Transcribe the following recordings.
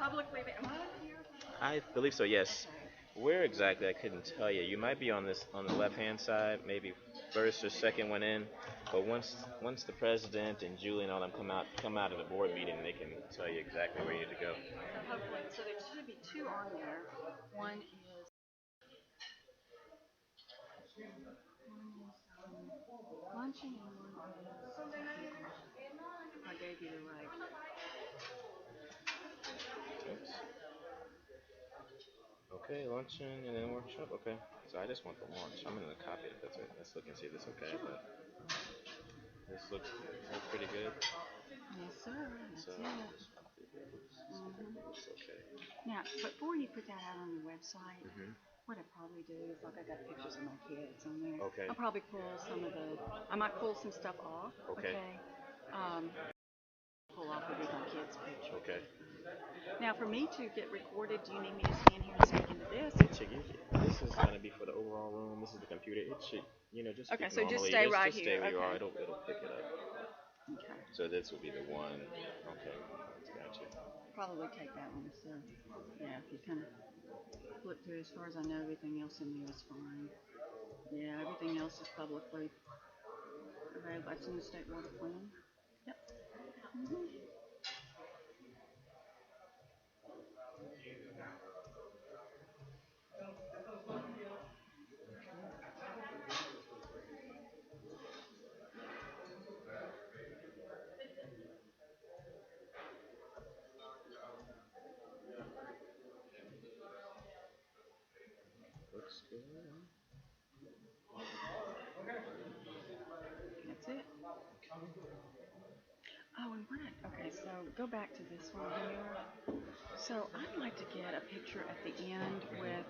publicly, am I here? I believe so, yes. Where exactly, I couldn't tell you. You might be on the left-hand side, maybe first or second one in. But once the president and Julie and all them come out of the board meeting, they can tell you exactly where you need to go. So hopefully, so there should be two on there. One is luncheon and one is technical. I gave you the right. Oops. Okay, luncheon and then workshop. Okay. So I just want the launch. I'm gonna copy it. That's it. Let's look and see if it's okay. Sure. But this looks pretty good. Yes, sir. That's So it. it's okay. Now, before you put that out on your website, Mhm. what I'd probably do is, like, I got pictures of my kids on there. Okay. I'll probably pull I might pull some stuff off. Okay. Pull off would be my kids' picture. Okay. Now, for me to get recorded, do you need me to stand here and speak into this? This is gonna be for the overall room. This is the computer. It should, just Okay, speak so just normally. stay right just here. Stay where you are. Okay. It'll pick it up. Okay. So this would be the one. Okay. Gotcha. Probably take that one. So, yeah, if you kind of flip through, as far as I know, everything else in there is fine. Yeah, everything else is publicly available. That's in the state water plan. Yep. Looks good. That's it. Oh, and okay, so go back to this one here. So I'd like to get a picture at the end with,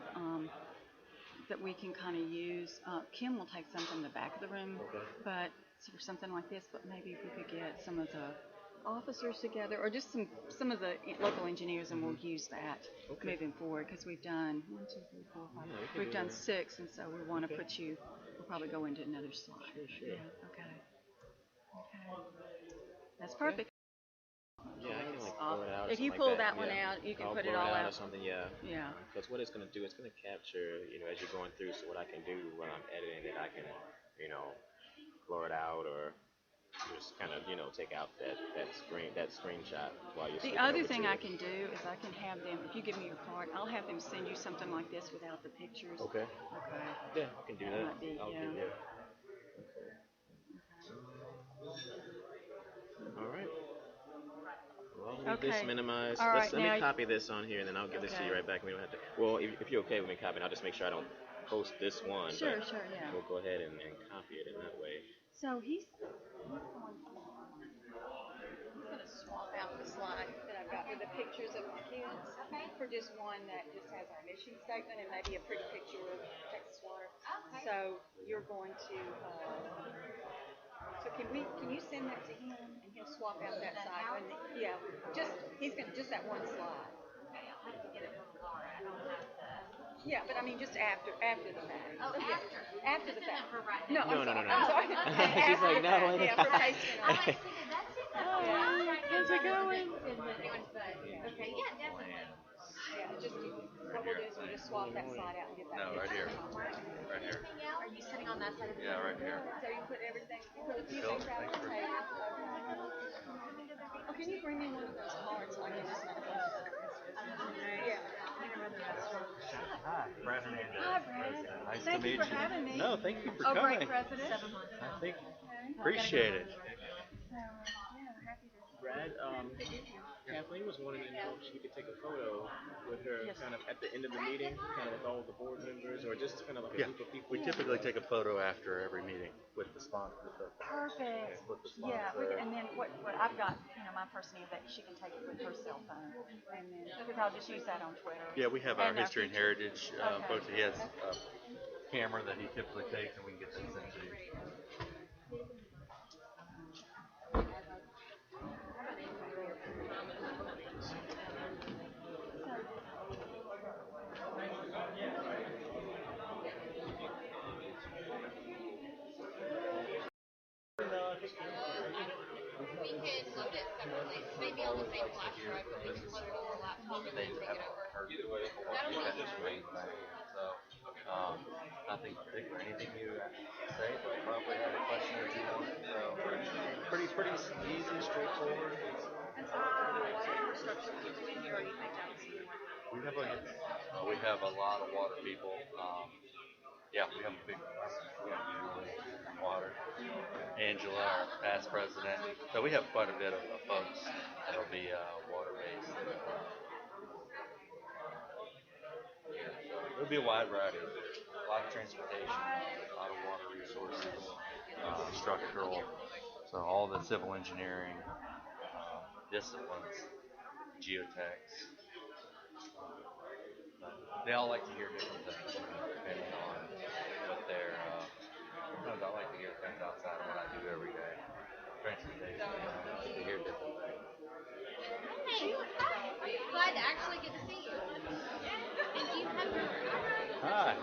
that we can kind of use. Kim will take some from the back of the room, Okay. but for something like this, but maybe if we could get some of the officers together, or just some of the local engineers, and we'll use that moving forward, because we've done 1, 2, 3, 4, 5. We've done 6, and so we want to put you. We'll probably go into another slide. Sure. Yeah. Okay. That's perfect. Yeah, I can pull it out. If you pull that one out, you can put it all out. Or something. Yeah. Yeah. Because what it's gonna do, it's gonna capture, as you're going through. So what I can do when I'm editing it, I can, blur it out or just kind of, take out that screenshot while you're. The other thing I can do is I can have them. If you give me your card, I'll have them send you something like this without the pictures. Okay. Okay. Yeah, I can do that. Might be, I'll yeah. do that. All right. Well, I'll leave this minimized. All right, Let me copy this on here, and then I'll give this to you right back. We don't have to. Well, if you're okay with me copying, I'll just make sure I don't post this one. Sure, yeah. We'll go ahead and copy it in that way. So he's going to swap out the slide that I've got with the pictures of the kids for just one that just has our mission statement and maybe a pretty picture of Texas water. So you're going to. So can you send that to him and he'll swap out that side? Just that one slide. Okay, I'll have to get it from Laura. I don't have to. Yeah, but I mean just after the fact. Oh, after. After the fact. For right No, now. I'm No. sorry. Okay. She's like, no. Yeah, for pasting. I like to see that's it. How's it going? Okay, yeah, definitely. Yeah, what we'll do is we'll just swap that slide out and get that. No, right here. Right here. Are you sitting on that side of the Yeah, right here. So you put everything, you put a few things out on the table. Oh, can you bring me one of those cards so I can just? Yeah. Hi, Brad Hernandez. Hi, Brad. Nice Thank to meet you for having me. No, thank you for Oh, coming. great president. I think appreciate it. Happy to. Brad, Kathleen was wanting to know if she could take a photo with her kind of at the end of the meeting, kind of with all of the board members, or just kind of like a group of people. We typically take a photo after every meeting with the sponsor. Perfect. With the sponsor. Yeah, and then what I've got, my person is that she can take it with her cell phone, and then because I'll just use that on Twitter. Yeah, we have our And history and heritage Okay. photos. He has a camera that he typically takes, and we can get those sent to you. can look at separately, maybe on the same flash drive, but we can plug it over a laptop and then take it over. That'll work. So, nothing particular. Anything you say? Probably had a question or two on it. So, pretty easy, straightforward. And so what infrastructure do you do in here, or do you think that was more? We have a lot of water people. Yeah, we have a big water. Angela, our past president. So we have quite a bit of folks that'll be water based. It'll be a wide variety. A lot of transportation, a lot of water resources, structural. So all the civil engineering disciplines, geotechs. They all like to hear different things depending on what their. Sometimes I like to hear things outside of what I do every day. Transportation, I like to hear different things. Hey, I'm glad to actually get to see you. And do you have your Hi.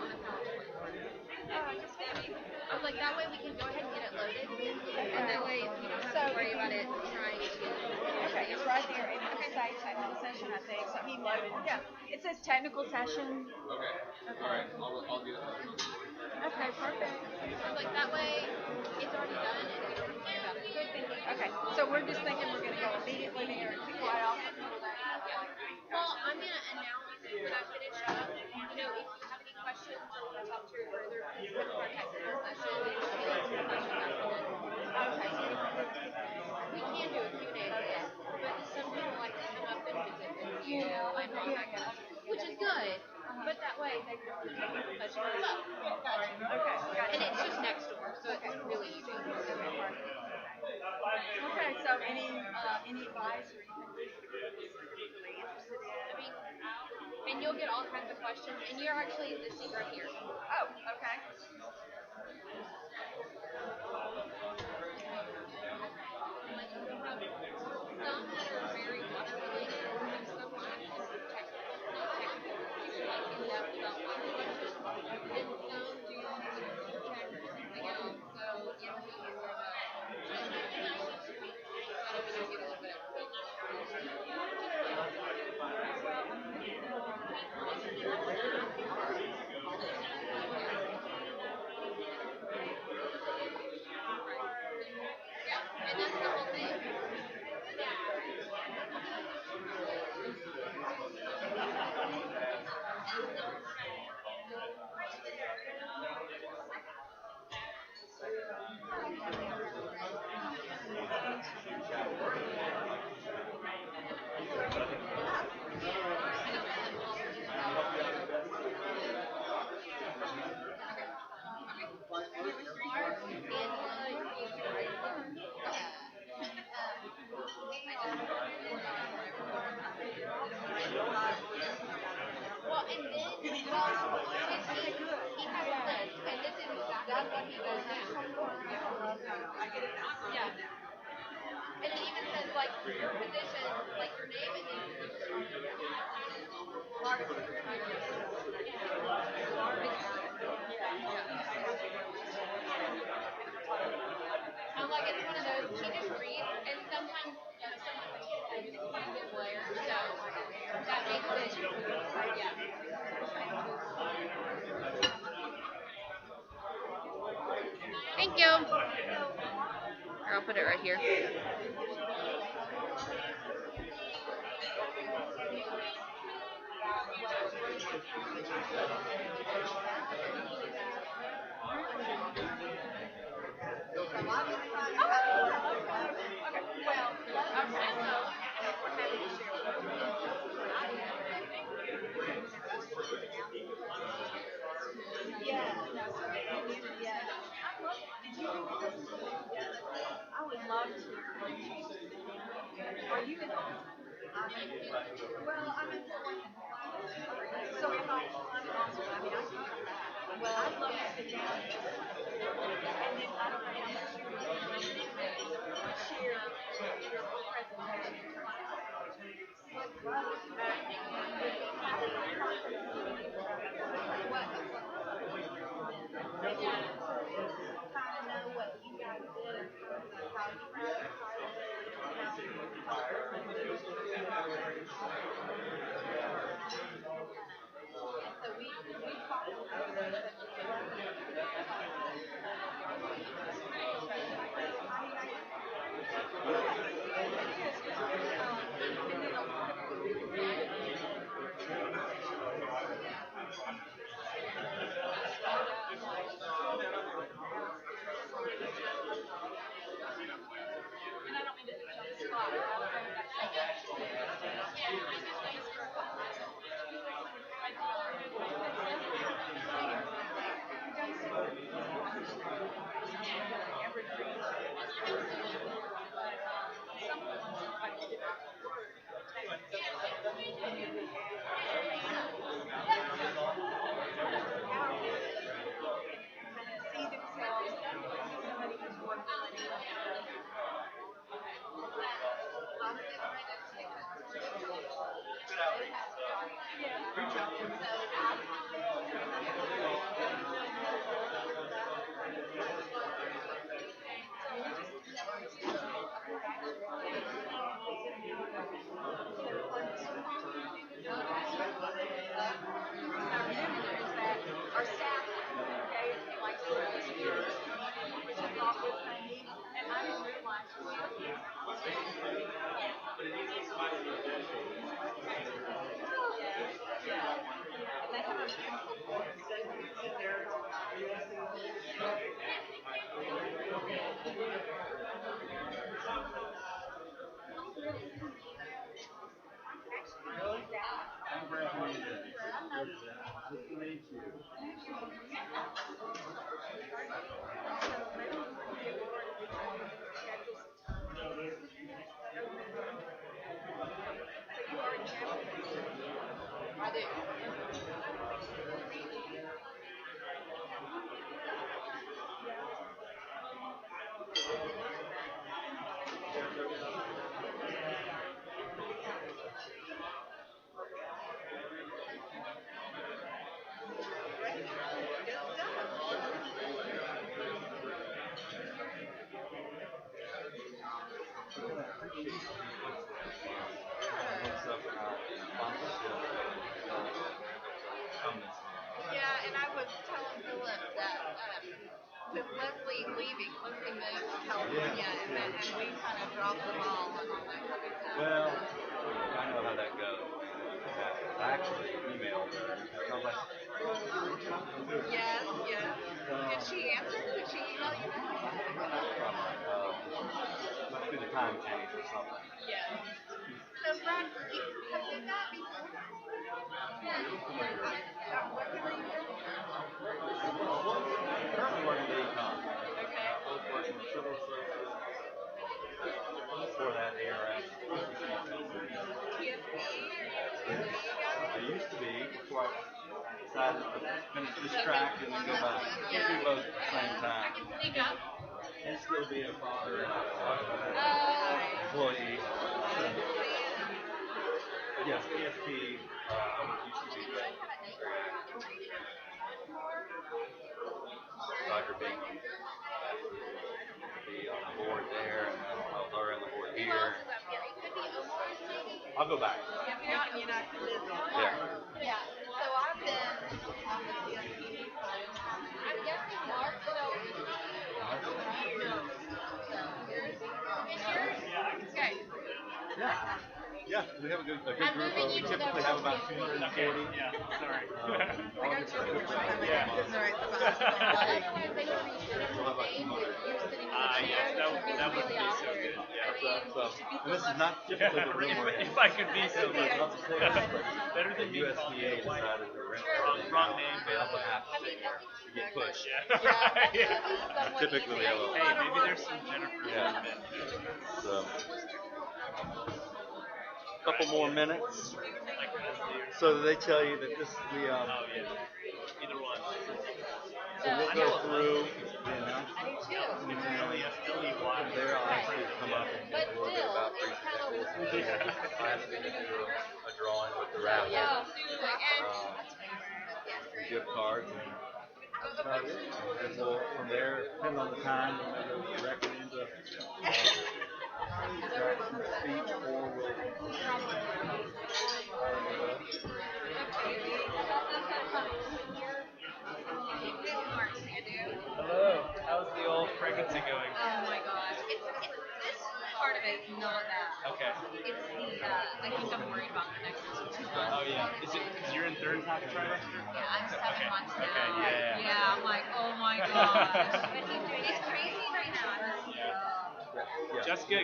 I was like, that way we can go ahead and get it loaded. And that way you don't have to worry about it trying to. Okay, it's right there. It might say technical session, I think. So he loaded. Yeah, it says technical session. Okay. All right. I'll do that. Okay, perfect. I was like, that way it's already done and we don't have to worry about it. Good thinking. Okay, so we're just thinking we're going to go immediately there and pick right off. Well, I'm going to announce when I finish up, if you have any questions or want to talk to her further, please come to our technical session and we'll get into the questions after that. We can do a Q&A at the end, but some people like to come up and visit with you and all that kind of stuff, which is good, but that way they can take the session as well. Okay, And it's just next door, so it's really easy. okay, so any advice or anything you're particularly interested in? I mean, and you'll get all kinds of questions, and you're actually in this seat right here. Oh, okay. Some that are very water related, and some that are just technical, not technical, like in-depth about water questions, and some do check or something else, so it'll be more of a analysis week, but I mean, you'll get a little bit of yeah, and that's the whole thing. Well, and then, he has a list, and this is exactly what he does now. Yeah. And it even says, like, your position, like, your name, and then your large. I'm like, it's one of those, he just reads, and sometimes, someone it's kind of Blair, so that makes it, yeah. Thank you. Here, I'll put it right here. I would love to. Are you in? Well, I'm in. So if I'm also, I mean, I can come back. Well, I'd love to sit down and then I don't know how much you share your whole presentation. Kind of know what you guys did and how you Yeah, and I was telling Philip that with Leslie leaving, Leslie moved to California, and we kind of dropped the ball on all that kind of stuff. Well, I know how that goes. I actually emailed her. I was like, Yes, yes. Did she answer? Did she email you back? must be the time change or something. Yes. So, Brad, have you done that before? Currently working at Econ. Okay. Both working with civil services. Before that, ARS. I used to be before I decided to finish this track and then go back. Can't do both at the same time. Sneak up. And still be a father and employee. But yes, ESP used to be Dr. Bingham. Be on the board there, and then I was already on the board here. I'll go back. You're not Yeah. Yeah. So I've been on the CSP. I'm guessing Mark still. Okay. Yeah. Yeah, we have a good group. We typically have about 240. Yeah, sorry. August or Yeah. Otherwise, they would be sitting We'll have about with 200. you sitting in the Yes, chair. that would be so good. Yeah. So, and this is not typically the room we're in. If I could be so good. Not to say this, but Better the than being called USDA white. decided to rent everything Wrong out, name. pay up and half to sit here to get pushed. Yeah. Typically, we have a Hey, maybe there's some Jennifer. Yeah. So, couple more minutes. Like Leslie or So they tell you that this is the oh yeah. Either one. so we'll go through the announcement. It's really a Philly From watch. there, I'll actually come up and But talk a little bit still, about it's kind of. I'm going to do a drawing with the raffle, Yeah. And gift cards, and that's about it. And we'll, from there, depending on the time, we'll go directly into Jackson's speech, or we'll Hello. How's the old pregnancy going? Oh my gosh. This part of it is not bad. Okay. It's the, I think I'm worried about the next 2 months. Oh yeah. Is it because you're in third trimester? Yeah, I'm 7 months now. Okay, yeah. Yeah, I'm like, oh my gosh. It's crazy right now. Yeah. Jessica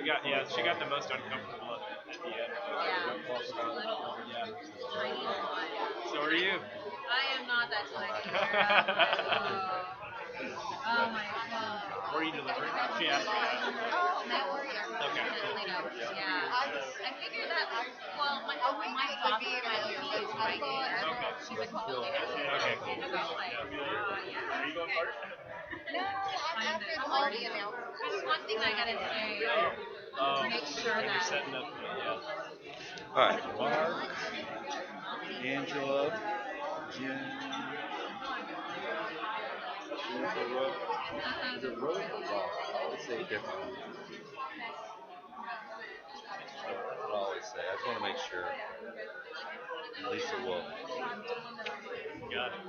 she got the most uncomfortable at the end. Yeah, just a little. Yeah. Tiny one. So are you? I am not that tiny. Oh my god. Were you delivering? She asked me that. Oh, Matt Warrior. Okay. Yeah. I figured that, well, my doctor, my OB is right there. She's a quality. Okay, cool. I was like, yeah. Are you going first? No, I'm after the party announcement. There's one thing I gotta say. Make sure You're that. setting up for it, yeah. All right, Mark, Angela, Jen. Is it Rose or Ross? I always say it differently. I always say. I just want to make sure. And Lisa Wolf. Got it.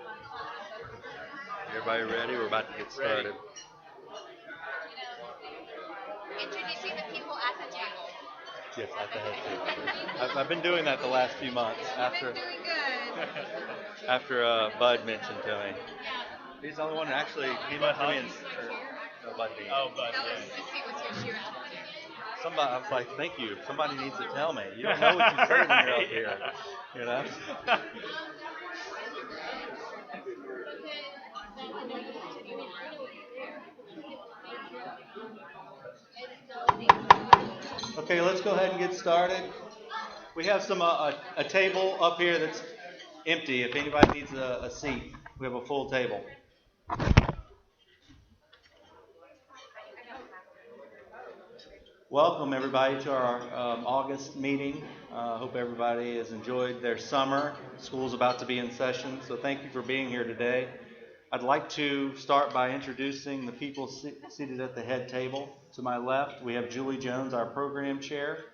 Everybody ready? We're about to get started. Introduce see the people at the table. Yes, at the head table. I've been doing that the last few months after You've been doing good. after Bud mentioned to me. He's the only one that actually came up to me and Bud Bean. Oh, but That was yeah. to see what's your shoe out there. Somebody, I was like, thank you. Somebody needs to tell me. You don't know what you say when you're up here. You know? Okay, let's go ahead and get started. We have some a table up here that's empty. If anybody needs a seat, we have a full table. Welcome everybody to our August meeting. Hope everybody has enjoyed their summer. School's about to be in session, so thank you for being here today. I'd like to start by introducing the people seated at the head table. To my left, we have Julie Jones, our program chair.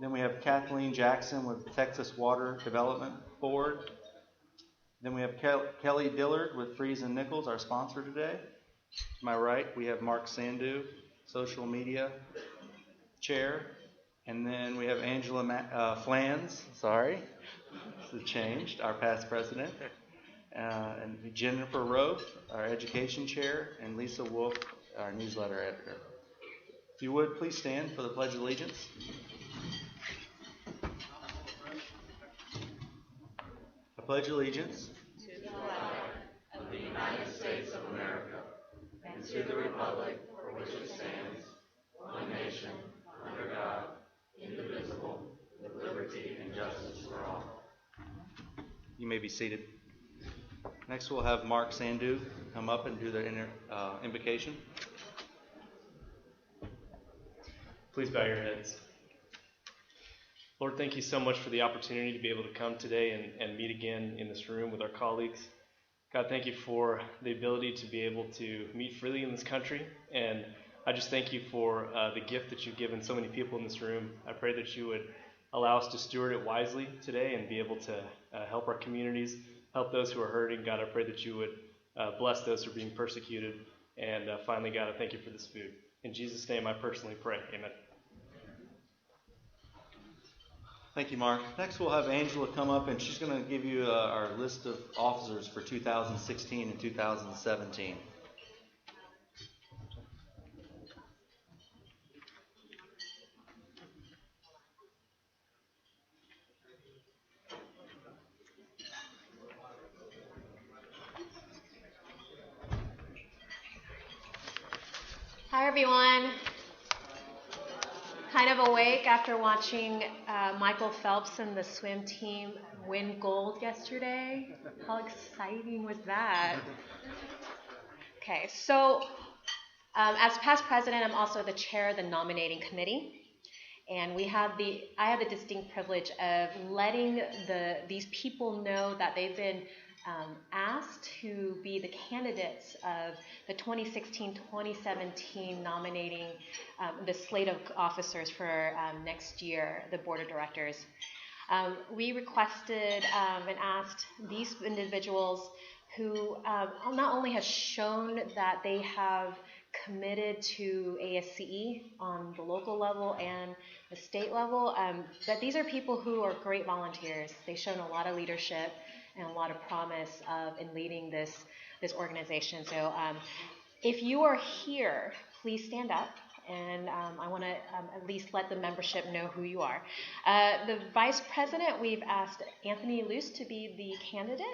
Then we have Kathleen Jackson with the Texas Water Development Board. Then we have Kelly Dillard with Fries and Nichols, our sponsor today. To my right, we have Mark Sandu, social media chair. And then we have Angela Flans, this has changed, our past president. And Jennifer Roth, our education chair, and Lisa Wolf, our newsletter editor. If you would, please stand for the Pledge of Allegiance. I pledge allegiance to the flag of the United States of America and to the republic for which it stands, one nation, under God, indivisible, with liberty and justice for all. You may be seated. Next, we'll have Mark Sandu come up and do the invocation. Please bow your heads. Lord, thank you so much for the opportunity to be able to come today and meet again in this room with our colleagues. God, thank you for the ability to be able to meet freely in this country. And I just thank you for the gift that you've given so many people in this room. I pray that you would allow us to steward it wisely today and be able to help our communities, help those who are hurting. God, I pray that you would bless those who are being persecuted. And finally, God, I thank you for this food. In Jesus' name, I personally pray. Amen. Thank you, Mark. Next, we'll have Angela come up, and she's going to give you our list of officers for 2016 and 2017. Hi everyone. Kind of awake after watching Michael Phelps and the swim team win gold yesterday. How exciting was that? Okay, so as past president, I'm also the chair of the nominating committee. And I had the distinct privilege of letting these people know that they've been asked to be the candidates of the 2016-2017 nominating the slate of officers for next year, the board of directors. We requested and asked these individuals who not only have shown that they have committed to ASCE on the local level and the state level, but these are people who are great volunteers. They've shown a lot of leadership and a lot of promise in leading this organization. So if you are here, please stand up, and I want to at least let the membership know who you are. The vice president, we've asked Anthony Luce to be the candidate.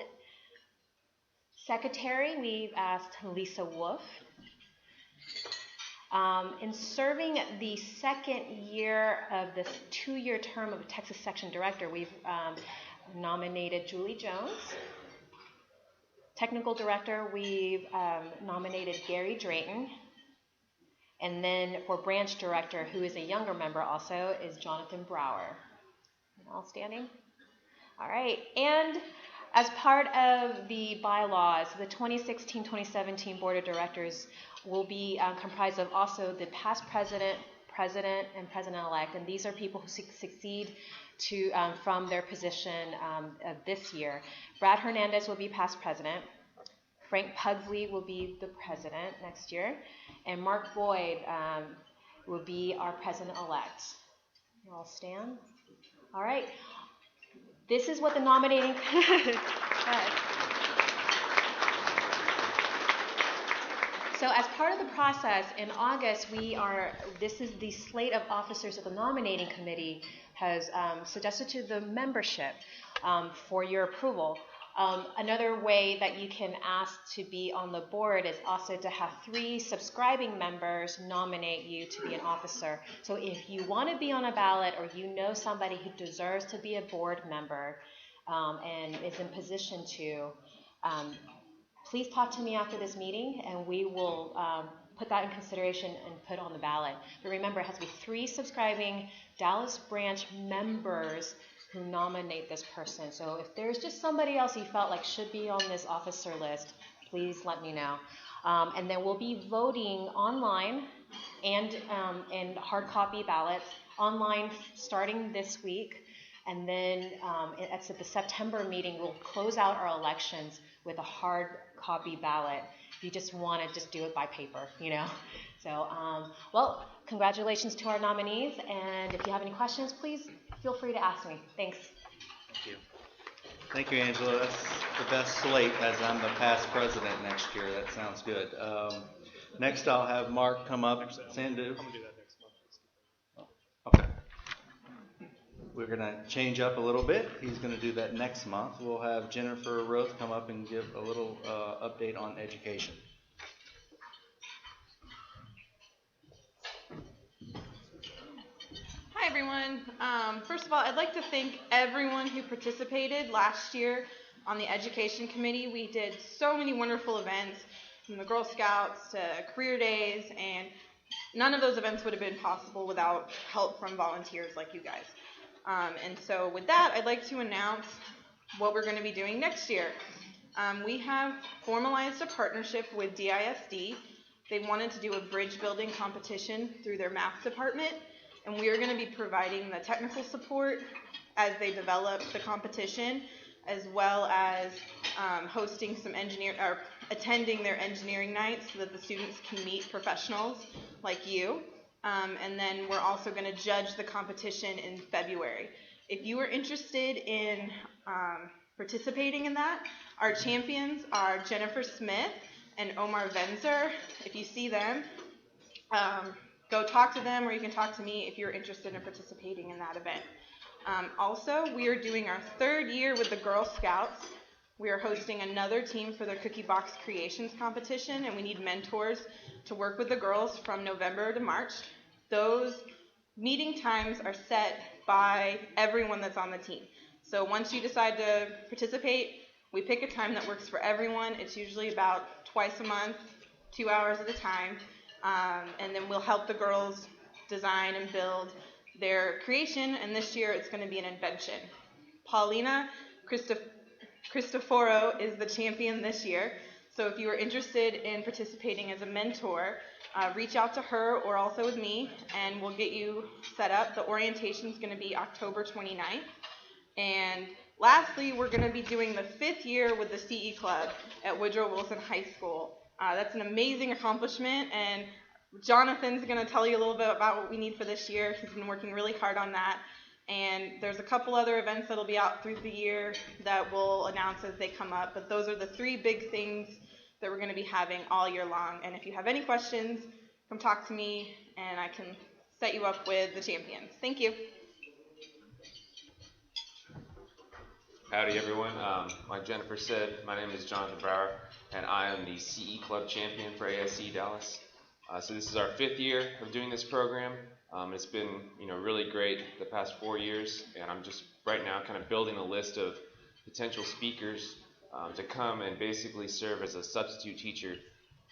Secretary, we've asked Lisa Wolf. In serving the second year of this 2-year term of a Texas Section Director, we've nominated Julie Jones. Technical Director, we've nominated Gary Drayton. And then for Branch Director, who is a younger member also, is Jonathan Brower. All standing? All right. And as part of the bylaws, the 2016-2017 Board of Directors will be comprised of also the past president, and president-elect. And these are people who succeed from their position of this year. Brad Hernandez will be past president. Frank Pugsley will be the president next year. And Mark Boyd will be our president-elect. You all stand? All right. This is what the nominating... So as part of the process, in August, this is the slate of officers that the nominating committee has suggested to the membership for your approval. Another way that you can ask to be on the board is also to have 3 subscribing members nominate you to be an officer. So if you want to be on a ballot or you know somebody who deserves to be a board member and is in position to, please talk to me after this meeting, and we will put that in consideration and put on the ballot. But remember, it has to be 3 subscribing Dallas branch members who nominate this person. So if there's just somebody else you felt like should be on this officer list, please let me know. And then we'll be voting online and in hard copy ballots, online starting this week. And then at the September meeting, we'll close out our elections with a hard copy ballot. If you just want to just do it by paper, you know. So, well, congratulations to our nominees. And if you have any questions, please feel free to ask me. Thanks. Thank you. Thank you, Angela. That's the best slate, as I'm the past president next year. That sounds good. Next, I'll have Mark come up. Sandu. I'm going to do that next month. Okay. We're going to change up a little bit. He's going to do that next month. We'll have Jennifer Roth come up and give a little update on education. Hi, everyone. First of all, I'd like to thank everyone who participated last year on the Education Committee. We did so many wonderful events, from the Girl Scouts to career days, and none of those events would have been possible without help from volunteers like you guys. And so with that, I'd like to announce what we're going to be doing next year. We have formalized a partnership with DISD. They wanted to do a bridge building competition through their math department, and we are going to be providing the technical support as they develop the competition, as well as hosting some attending their engineering nights so that the students can meet professionals like you. And then we're also going to judge the competition in February. If you are interested in participating in that, our champions are Jennifer Smith and Omar Venzer. If you see them, go talk to them, or you can talk to me if you're interested in participating in that event. Also, we are doing our 3rd year with the Girl Scouts. We are hosting another team for their Cookie Box Creations competition, and we need mentors to work with the girls from November to March. Those meeting times are set by everyone that's on the team. So once you decide to participate, we pick a time that works for everyone. It's usually about twice a month, 2 hours at a time, and then we'll help the girls design and build their creation, and this year it's going to be an invention. Paulina Cristoforo is the champion this year, so if you are interested in participating as a mentor, reach out to her or also with me, and we'll get you set up. The orientation is going to be October 29th. And lastly, we're going to be doing the 5th year with the CE Club at Woodrow Wilson High School. That's an amazing accomplishment, and Jonathan's going to tell you a little bit about what we need for this year. He's been working really hard on that. And there's a couple other events that'll be out through the year that we'll announce as they come up. But those are the 3 big things that we're going to be having all year long. And if you have any questions, come talk to me, and I can set you up with the champions. Thank you. Howdy, everyone. Like Jennifer said, my name is Jonathan Brower, and I am the CE Club champion for ASC Dallas. So this is our 5th year of doing this program. It's been, really great the past 4 years, and I'm just right now kind of building a list of potential speakers to come and basically serve as a substitute teacher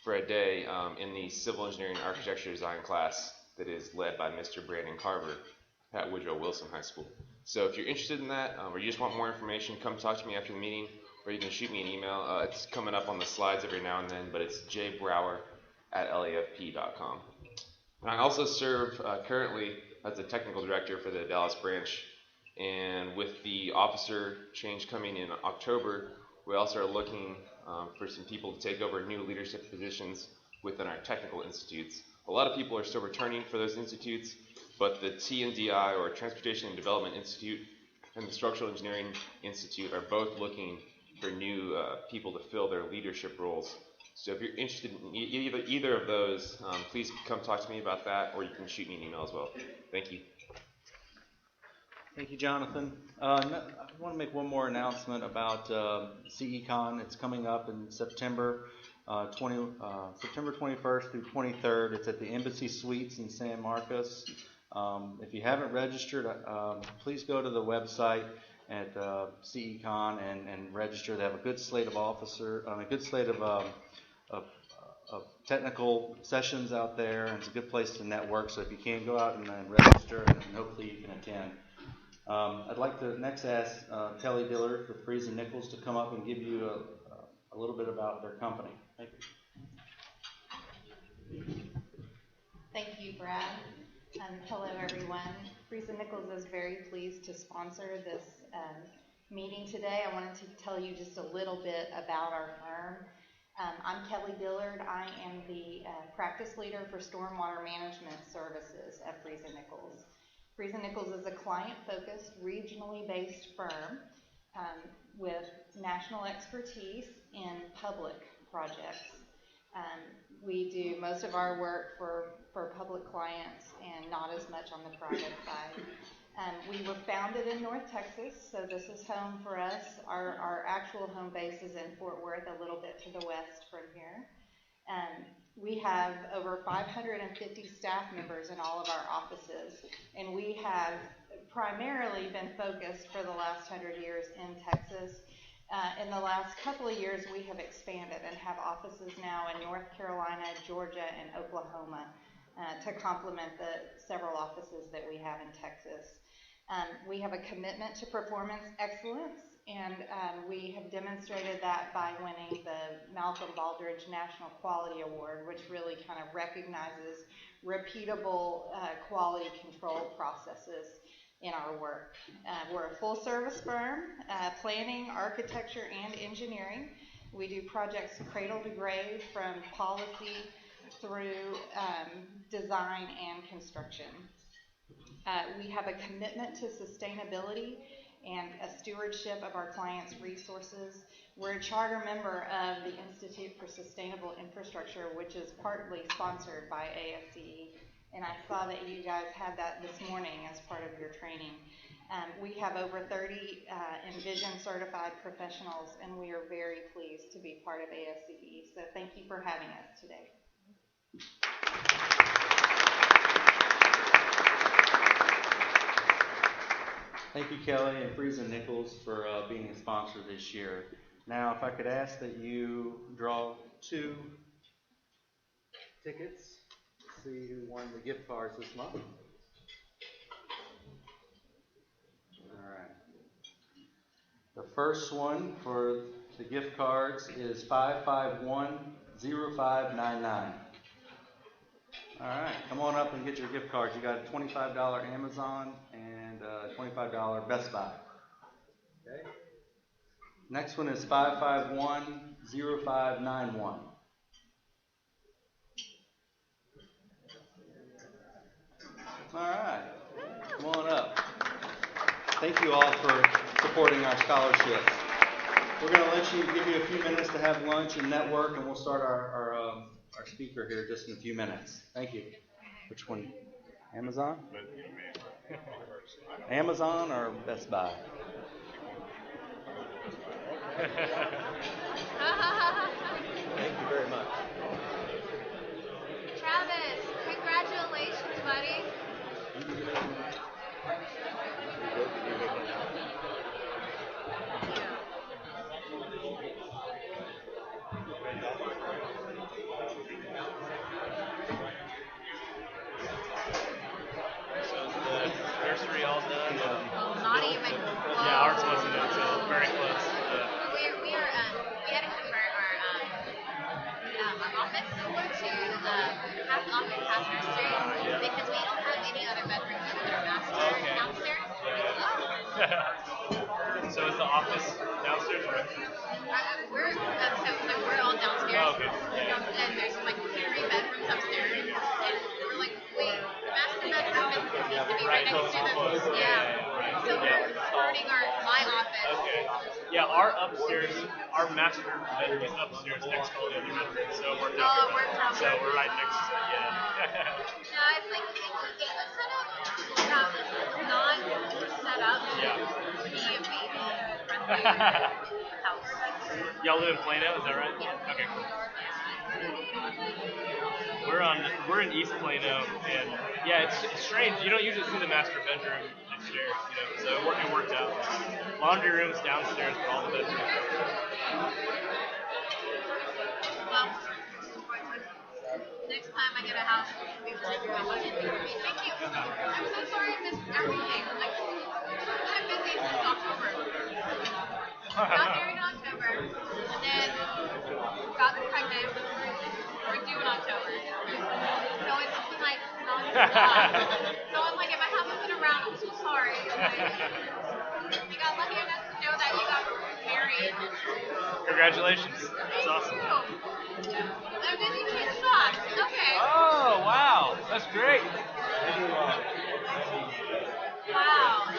for a day in the Civil Engineering and Architecture Design class that is led by Mr. Brandon Carver at Woodrow Wilson High School. So if you're interested in that, or you just want more information, come talk to me after the meeting, or you can shoot me an email. It's coming up on the slides every now and then, but it's jbrower@lafp.com. And I also serve currently as the technical director for the Dallas branch, and with the officer change coming in October, we also are looking for some people to take over new leadership positions within our technical institutes. A lot of people are still returning for those institutes, but the TNDI, or Transportation and Development Institute, and the Structural Engineering Institute are both looking for new people to fill their leadership roles. So if you're interested in either of those, please come talk to me about that, or you can shoot me an email as well. Thank you. Thank you, Jonathan. I want to make one more announcement about CECon. It's coming up in September 21st through 23rd. It's at the Embassy Suites in San Marcos. If you haven't registered, please go to the website at CECon and register. They have a good slate of of technical sessions out there, and it's a good place to network. So if you can, go out and register, and hopefully you can attend. I'd like to next ask Kelly Dillard with Freeze and Nichols to come up and give you a little bit about their company. Thank you. Thank you, Brad. Hello, everyone. Freeze and Nichols is very pleased to sponsor this meeting today. I wanted to tell you just a little bit about our firm. I'm Kelly Dillard. I am the practice leader for Stormwater Management Services at Freeze and Nichols. Freeze and Nichols is a client-focused, regionally based firm with national expertise in public projects. We do most of our work for public clients and not as much on the private side. We were founded in North Texas, so this is home for us. Our actual home base is in Fort Worth, a little bit to the west from here. We have over 550 staff members in all of our offices, and we have primarily been focused for the last 100 years in Texas. In the last couple of years, we have expanded and have offices now in North Carolina, Georgia, and Oklahoma to complement the several offices that we have in Texas. We have a commitment to performance excellence, and we have demonstrated that by winning the Malcolm Baldrige National Quality Award, which really kind of recognizes repeatable quality control processes in our work. We're a full-service firm, planning, architecture, and engineering. We do projects cradle to grave, from policy through design and construction. We have a commitment to sustainability and a stewardship of our clients' resources. We're a charter member of the Institute for Sustainable Infrastructure, which is partly sponsored by ASCE, and I saw that you guys had that this morning as part of your training. We have over 30 Envision certified professionals, and we are very pleased to be part of ASCE. So thank you for having us today. Thank you, Kelly and Freeze and Nichols, for being a sponsor this year. Now, if I could ask that you draw 2 tickets, see who won the gift cards this month. All right. The first one for the gift cards is 5510599. All right, come on up and get your gift cards. You got a $25 Amazon and a $25 Best Buy. Okay. Next one is 5510591. All right, come on up. Thank you all for supporting our scholarships. We're going to give you a few minutes to have lunch and network, and we'll start our speaker here just in a few minutes. Thank you. Which one? Amazon? Amazon or Best Buy? Thank you very much. Travis, congratulations, buddy. Nursery all done? Oh, not even close. Yeah, ours wasn't until very close. We had to convert our office to half office, half nursery, because we don't have any other bedrooms other than our master downstairs. So is the office downstairs or We're all downstairs. Oh, okay. And there's like 3 bedrooms upstairs, and to be Right, right next to close. the, Right. So we're converting my office. Okay. Yeah, our upstairs, our master bedroom is upstairs next to all the other bedrooms, so it worked out. Oh, it worked out. So we're right next to it, yeah. Yeah, it's like, it was set up, not set up to be a baby-friendly house. Y'all live in Plano, is that right? Yeah. Okay, cool. We're in East Plano, and yeah, it's strange. You don't usually see the master bedroom upstairs, so it worked out. Laundry room's downstairs, but all the bedrooms are upstairs. Well, next time I get a house, we will do it. Thank you. I'm so sorry I missed everything. Like, I'm busy since October. Got married in October, and then got pregnant. We're due in October. So it's been like non-stop. So I'm like, if I haven't been around, I'm so sorry. You got lucky enough to know that you got married. Congratulations. That's awesome. I'm busy kids socks. Okay. Oh, wow. That's great. Wow.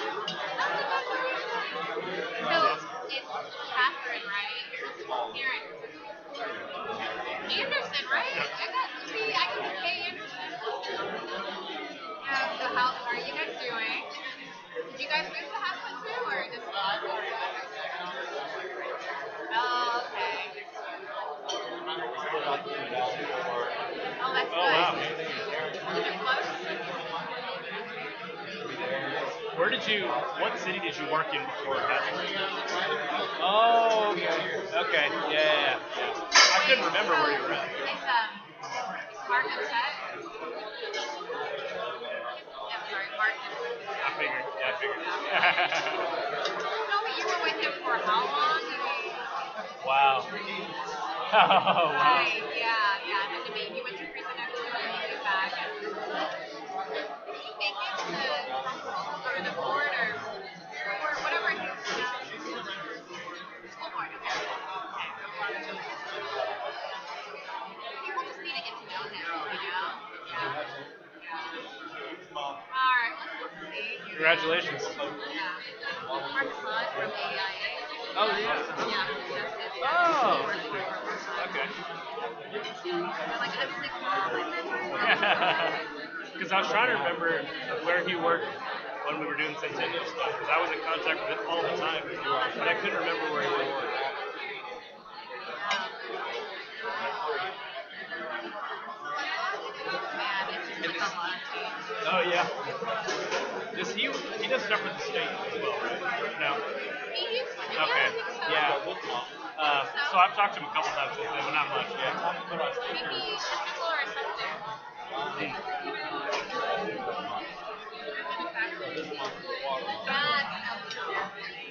So it's Catherine, right? Karen. Anderson, right? I got K. Anderson. Yeah, so how are you guys doing? Did you guys move to Haskell too, or just Oh, okay. Oh, that's good. Oh, wow. Is it close? What city did you work in before Haskell? Oh, okay. Yeah. I couldn't remember where you were at. It's Martin Tech. Yeah, sorry, Martin. I figured. Tell me you were with him for how long? Wow. Oh, wow. Right, yeah. And then you went to prison after you came back. Did you make it to the board or whatever it is? School board, okay. People just need to get to know him, Yeah. Alright, let's see. Congratulations. Yeah. Marcus Hunt from AIA. Oh, yeah. Yeah. Oh. Okay. Like, I'm 6 months. Because I was trying to remember where he worked when we were doing Centennial stuff, because I was in contact with him all the time, but I couldn't remember where he worked. Man, it's just like a lot of change. Oh, yeah. He does stuff with the state as well, right? No? He used to. Okay. Yeah, I think so. Yeah. So I've talked to him a couple times since then, but not much, yeah. Maybe technical or something.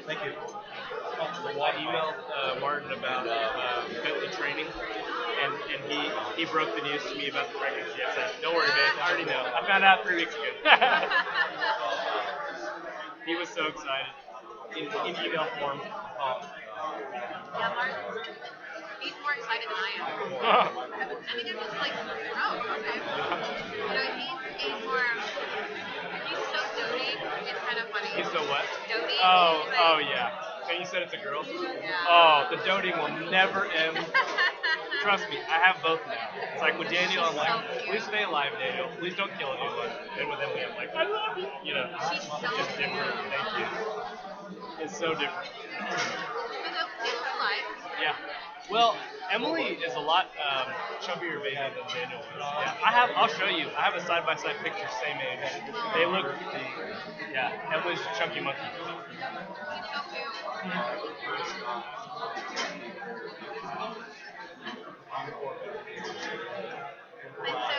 Thank you. I emailed Martin about Bentley training, and he broke the news to me about the pregnancy. I said, don't worry, man, I already know. I found out 3 weeks ago. He was so excited in email form. Yeah, Martin, he's more excited than I am. I think I'm just like, oh, okay. He's more, he's so doting, it's kind of funny. He's so what? Doting. Oh, yeah. And you said it's a girl? Yeah. Oh, the doting will never end. Trust me, I have both now. It's like with Daniel, I'm like, please stay alive, Daniel. Please don't kill anyone. And with Emily, I'm like, I love you. She's so just different. Thank you. It's so different. Different life. Yeah. Well, Emily is a lot chubbier baby than Daniel was. Yeah. I'll show you. I have a side-by-side picture, same age. They look, Emily's a chunky monkey. He's so cute. And so,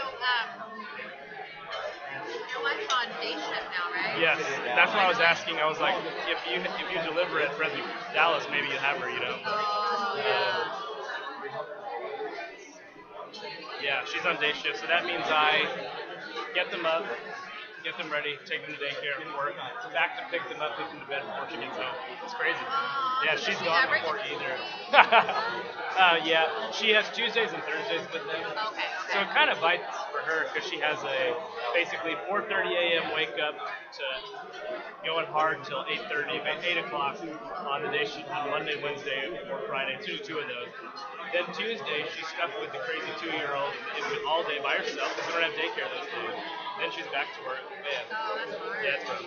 your wife's on day shift now, right? Yes, that's what I was asking. I was like, if you deliver at Fresno, Dallas, maybe you have her, Oh, yeah. Yeah, she's on day shift, so that means I get them up, get them ready, take them to daycare, work, back to pick them up, put them to bed before she gets home. It's crazy. Yeah, she's gone before either. Yeah, she has Tuesdays and Thursdays with them. Okay. So it kind of bites for her because she has a basically 4:30 a.m. wake up to going hard till 8:30, 8 o'clock on the day on Monday, Wednesday, or Friday, two of those. Then Tuesday, she's stuck with the crazy 2-year-old all day by herself because we don't have daycare those days. Then she's back to work. Man. Oh, that's hard. Yeah, it's rough. Is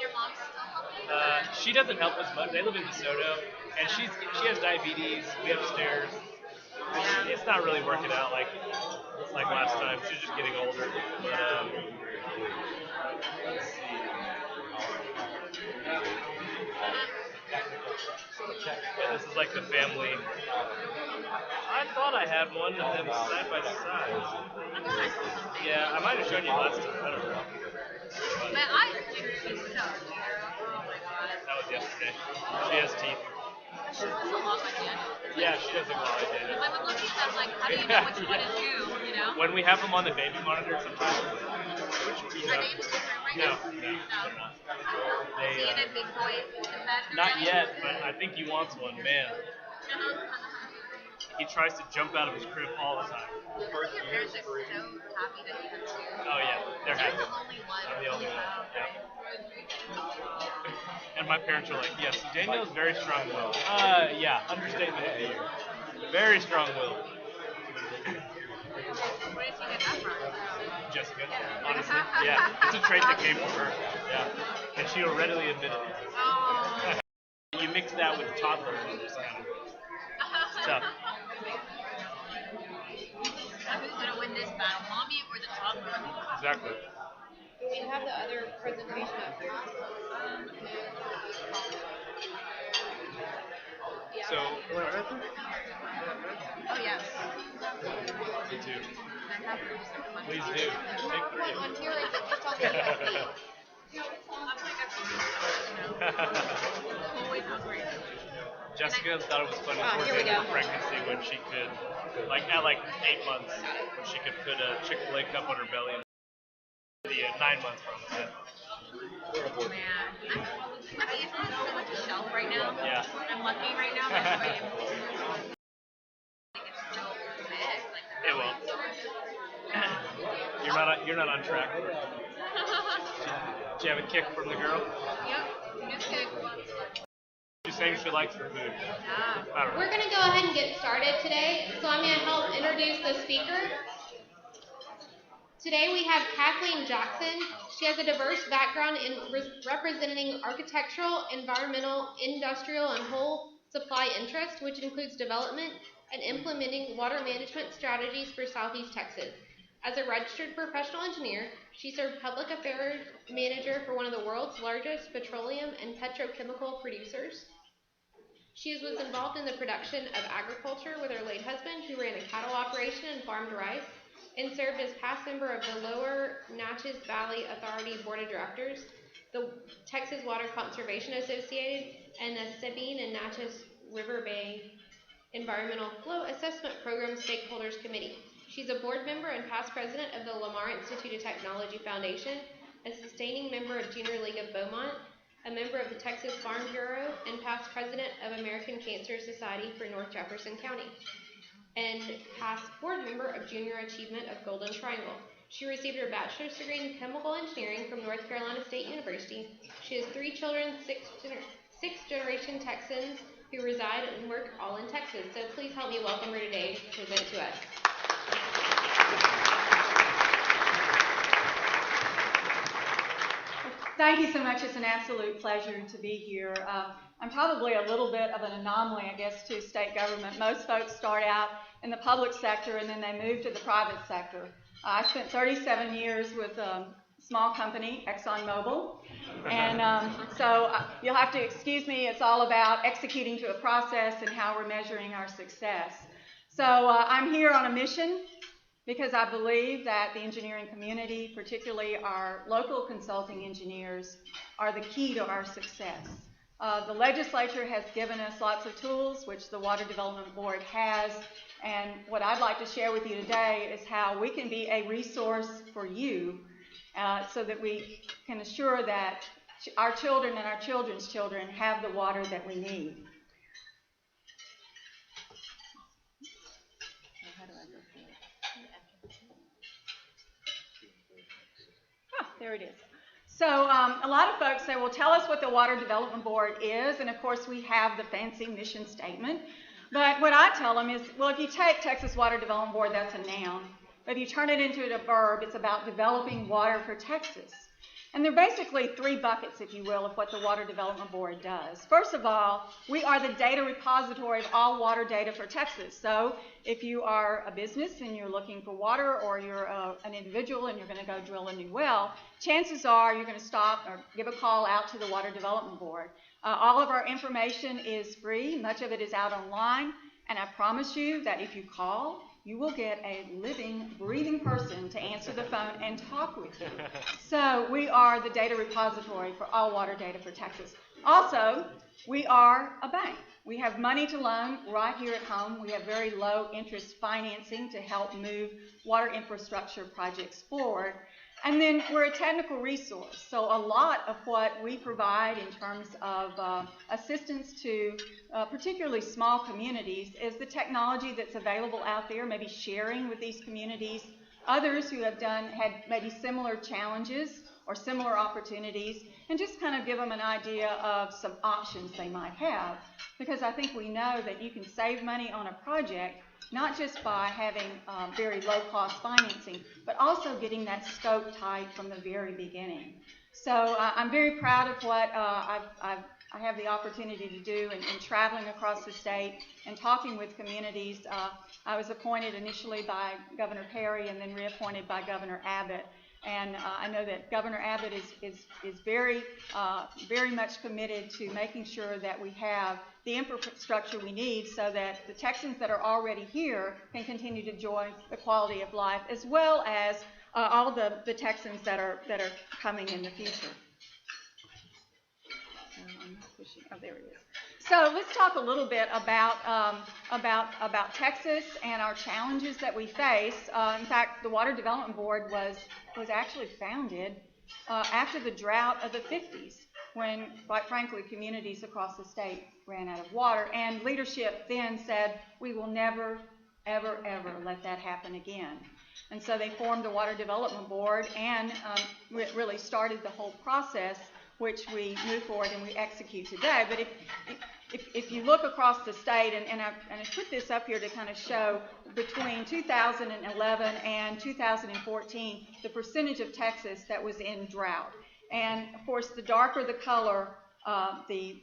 your mom still helping? She doesn't help as much. They live in DeSoto, and she has diabetes. We upstairs. It's not really working out like last time. She's just getting older. But let's see. Yeah, this is like the family. I thought I had one of them side by side. Yeah, I might have shown you last time. I don't know. Man, she's so cute. Oh my god. That was yesterday. She has teeth. She doesn't look like it. Yeah, she doesn't look like it. Because I would look at them like, how do you know which one is who, you know? When we have them on the baby monitor, sometimes which Are names different right no, now? they're not. Is he in a big boy competitor? Not yet, but I think he wants one, man. He tries to jump out of his crib all the time. Your parents are so happy that you have two. Oh yeah, they're happy. You're the only one. I'm the only one. Wow. Yeah. And my parents are like, yes, Daniel's very strong-willed. Yeah, understatement of the year. Very strong-willed. Where did you get that from? Jessica, honestly. Yeah, it's a trait that came from her. Yeah. And she'll readily admit it. Oh. You mix that with toddler and it's kind of tough. Who's going to win this battle, mommy or the toddler? Exactly. Do we have the other presentation up there? So, oh, yes. me too. I have it. Please do. Take three. On here, it's just on the USB. Always hungry. Jessica thought it was funny Here towards we the end of go. her pregnancy when she could, at 8 months, when she could put a Chick-fil-A cup on her belly and the 9 months from it. Man. I mean, it's on so much a shelf right now. Yeah. I'm lucky right now. That's why it's so big. It will. You're not on track. Did you have a kick from the girl? Yep. Just kidding. She's saying she likes her food. Yeah. I don't know. We're going to go ahead and get started today. So I'm going to help introduce the speaker. Today we have Kathleen Jackson. She has a diverse background in representing architectural, environmental, industrial, and whole supply interests, which includes development and implementing water management strategies for Southeast Texas. As a registered professional engineer, she served public affairs manager for one of the world's largest petroleum and petrochemical producers. She was involved in the production of agriculture with her late husband, who ran a cattle operation and farmed rice, and served as past member of the Lower Natchez Valley Authority Board of Directors, the Texas Water Conservation Association, and the Sabine and Natchez River Bay Environmental Flow Assessment Program Stakeholders Committee. She's a board member and past president of the Lamar Institute of Technology Foundation, a sustaining member of Junior League of Beaumont, a member of the Texas Farm Bureau, and past president of American Cancer Society for North Jefferson County, and past board member of Junior Achievement of Golden Triangle. She received her bachelor's degree in chemical engineering from North Carolina State University. She has 3 children, sixth-generation Texans who reside and work all in Texas. So please help me welcome her today to present to us. Thank you so much. It's an absolute pleasure to be here. I'm probably a little bit of an anomaly, I guess, to state government. Most folks start out in the public sector and then they move to the private sector. I spent 37 years with a small company, ExxonMobil, and so you'll have to excuse me. It's all about executing to a process and how we're measuring our success. So I'm here on a mission because I believe that the engineering community, particularly our local consulting engineers, are the key to our success. The legislature has given us lots of tools, which the Water Development Board has, and what I'd like to share with you today is how we can be a resource for you so that we can assure that our children and our children's children have the water that we need. there it is. So a lot of folks say, well, tell us what the Water Development Board is, and of course we have the fancy mission statement. But what I tell them is, well, if you take Texas Water Development Board, that's a noun. But if you turn it into a verb, it's about developing water for Texas. And there are basically three buckets, if you will, of what the Water Development Board does. First of all, we are the data repository of all water data for Texas. So if you are a business and you're looking for water, or you're an individual and you're going to go drill a new well, chances are you're going to stop or give a call out to the Water Development Board. All of our information is free. Much of it is out online. And I promise you that if you call, you will get a living, breathing person to answer the phone and talk with you. So we are the data repository for all water data for Texas. Also, we are a bank. We have money to loan right here at home. We have very low interest financing to help move water infrastructure projects forward. And then we're a technical resource. So a lot of what we provide in terms of assistance to particularly small communities is the technology that's available out there, maybe sharing with these communities. Others who have had maybe similar challenges or similar opportunities, and just kind of give them an idea of some options they might have. Because I think we know that you can save money on a project not just by having very low-cost financing, but also getting that scope tight from the very beginning. So I'm very proud of what I have the opportunity to do in traveling across the state and talking with communities. I was appointed initially by Governor Perry and then reappointed by Governor Abbott. And I know that Governor Abbott is very much committed to making sure that we have the infrastructure we need so that the Texans that are already here can continue to enjoy the quality of life, as well as all the Texans that are coming in the future. Oh, there it is. So let's talk a little bit about Texas and our challenges that we face. In fact, the Water Development Board was actually founded after the drought of the 50s, when, quite frankly, communities across the state ran out of water. And leadership then said, we will never, ever, ever let that happen again. And so they formed the Water Development Board and really started the whole process, which we move forward and we execute today. But if you look across the state, and I put this up here to kind of show between 2011 and 2014, the percentage of Texas that was in drought. And of course, the darker the color, the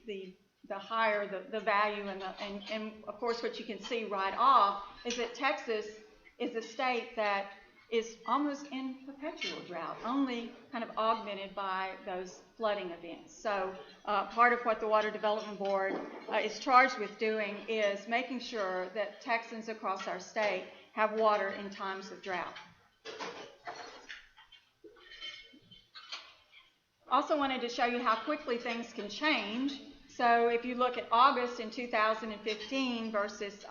higher the value, and of course, what you can see right off is that Texas is a state that is almost in perpetual drought, only kind of augmented by those flooding events. So part of what the Water Development Board is charged with doing is making sure that Texans across our state have water in times of drought. Also wanted to show you how quickly things can change. So if you look at August in 2015 versus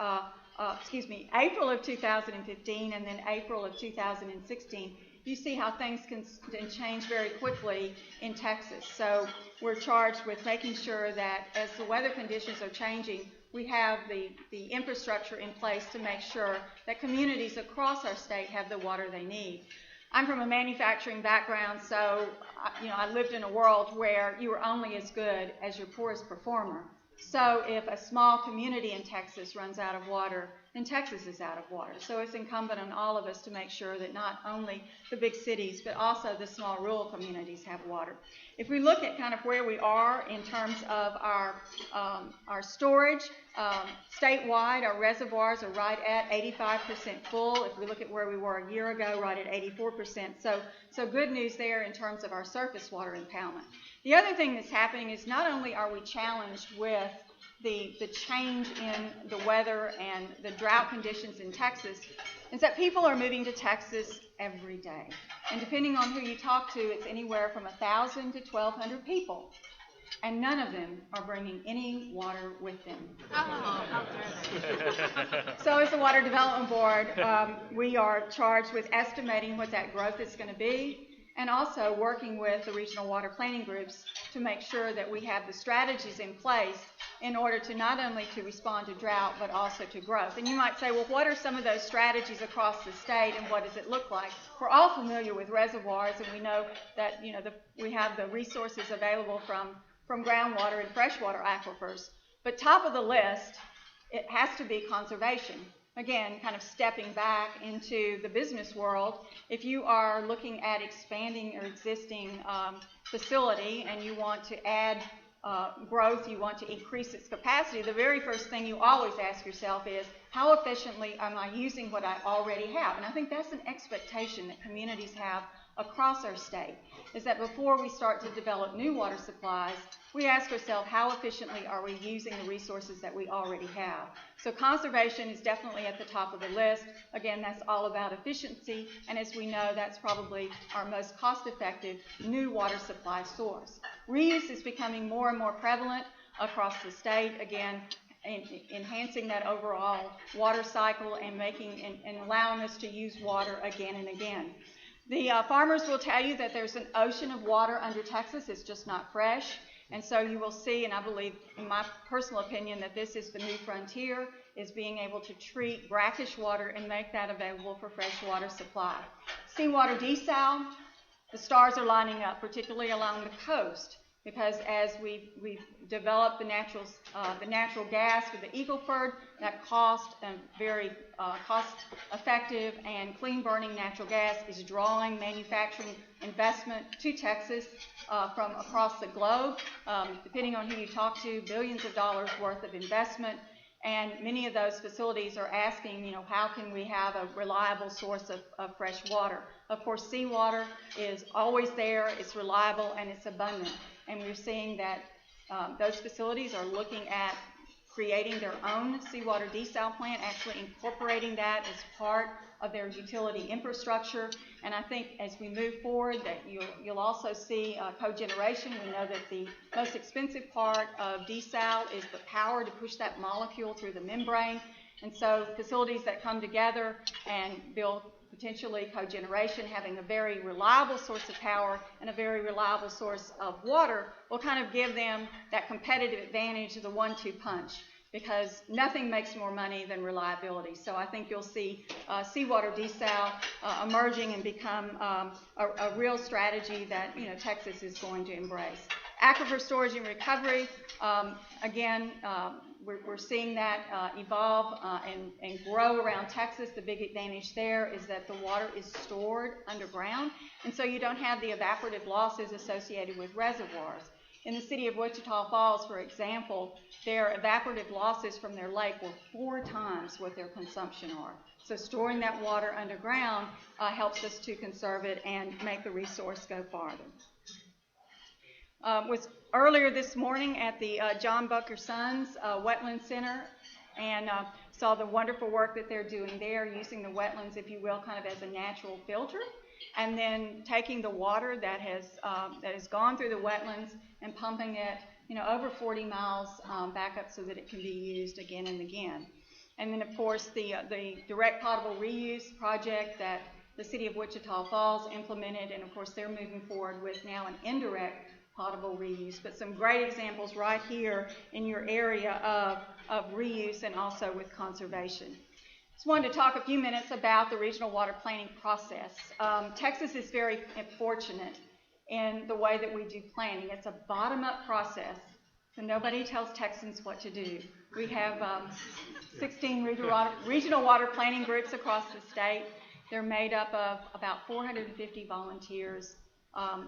April of 2015 and then April of 2016, you see how things can change very quickly in Texas. So we're charged with making sure that as the weather conditions are changing, we have the infrastructure in place to make sure that communities across our state have the water they need. I'm from a manufacturing background, so I lived in a world where you were only as good as your poorest performer. So if a small community in Texas runs out of water, then Texas is out of water. So it's incumbent on all of us to make sure that not only the big cities, but also the small rural communities have water. If we look at kind of where we are in terms of our storage, statewide, our reservoirs are right at 85% full. If we look at where we were a year ago, right at 84%. So good news there in terms of our surface water impoundment. The other thing that's happening is not only are we challenged with the change in the weather and the drought conditions in Texas, is that people are moving to Texas every day. And depending on who you talk to, it's anywhere from 1,000 to 1,200 people. And none of them are bringing any water with them. So as the Water Development Board, we are charged with estimating what that growth is going to be, and also working with the regional water planning groups to make sure that we have the strategies in place in order to not only to respond to drought, but also to growth. And you might say, well, what are some of those strategies across the state, and what does it look like? We're all familiar with reservoirs, and we know that we have the resources available from groundwater and freshwater aquifers. But top of the list, it has to be conservation. Again, kind of stepping back into the business world, if you are looking at expanding your existing facility and you want to add growth, you want to increase its capacity, the very first thing you always ask yourself is, how efficiently am I using what I already have? And I think that's an expectation that communities have across our state, is that before we start to develop new water supplies, we ask ourselves, how efficiently are we using the resources that we already have? So conservation is definitely at the top of the list. Again, that's all about efficiency, and as we know, that's probably our most cost-effective new water supply source. Reuse is becoming more and more prevalent across the state, again, enhancing that overall water cycle and allowing us to use water again and again. The farmers will tell you that there's an ocean of water under Texas. It's just not fresh. And so you will see, and I believe, in my personal opinion, that this is the new frontier, is being able to treat brackish water and make that available for fresh water supply. Seawater desal, the stars are lining up, particularly along the coast, because as we've developed the natural gas with the Eagle Ford, that very cost-effective and clean-burning natural gas is drawing manufacturing investment to Texas from across the globe. Depending on who you talk to, billions of dollars worth of investment. And many of those facilities are asking, how can we have a reliable source of fresh water? Of course, seawater is always there, it's reliable, and it's abundant. And we're seeing that those facilities are looking at creating their own seawater desal plant, actually incorporating that as part of their utility infrastructure. And I think as we move forward that you'll also see cogeneration. We know that the most expensive part of desal is the power to push that molecule through the membrane. And so facilities that come together and build potentially cogeneration, having a very reliable source of power and a very reliable source of water, will kind of give them that competitive advantage of the 1-2 punch, because nothing makes more money than reliability. So I think you'll see seawater desal emerging and become a real strategy that Texas is going to embrace. Aquifer storage and recovery, again, we're seeing that evolve and grow around Texas. The big advantage there is that the water is stored underground, and so you don't have the evaporative losses associated with reservoirs. In the city of Wichita Falls, for example, their evaporative losses from their lake were 4 times what their consumption are. So storing that water underground helps us to conserve it and make the resource go farther. Was earlier this morning at the John Bucker Sons Wetlands Center, and saw the wonderful work that they're doing there, using the wetlands, if you will, kind of as a natural filter, and then taking the water that has gone through the wetlands and pumping it, over 40 miles back up so that it can be used again and again. And then, of course, the direct potable reuse project that the city of Wichita Falls implemented, and of course they're moving forward with now an indirect potable reuse, but some great examples right here in your area of reuse and also with conservation. Just wanted to talk a few minutes about the regional water planning process. Texas is very fortunate in the way that we do planning. It's a bottom-up process, so nobody tells Texans what to do. We have 16 regional water planning groups across the state. They're made up of about 450 volunteers.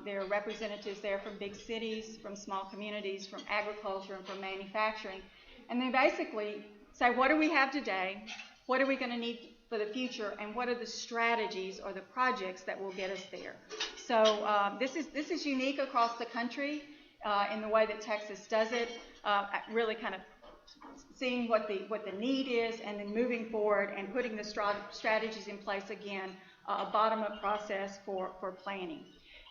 There are representatives there from big cities, from small communities, from agriculture, and from manufacturing. And they basically say, what do we have today? What are we going to need for the future? And what are the strategies or the projects that will get us there? So this is unique across the country in the way that Texas does it, really kind of seeing what the need is and then moving forward and putting the strategies in place again, a bottom-up process for planning.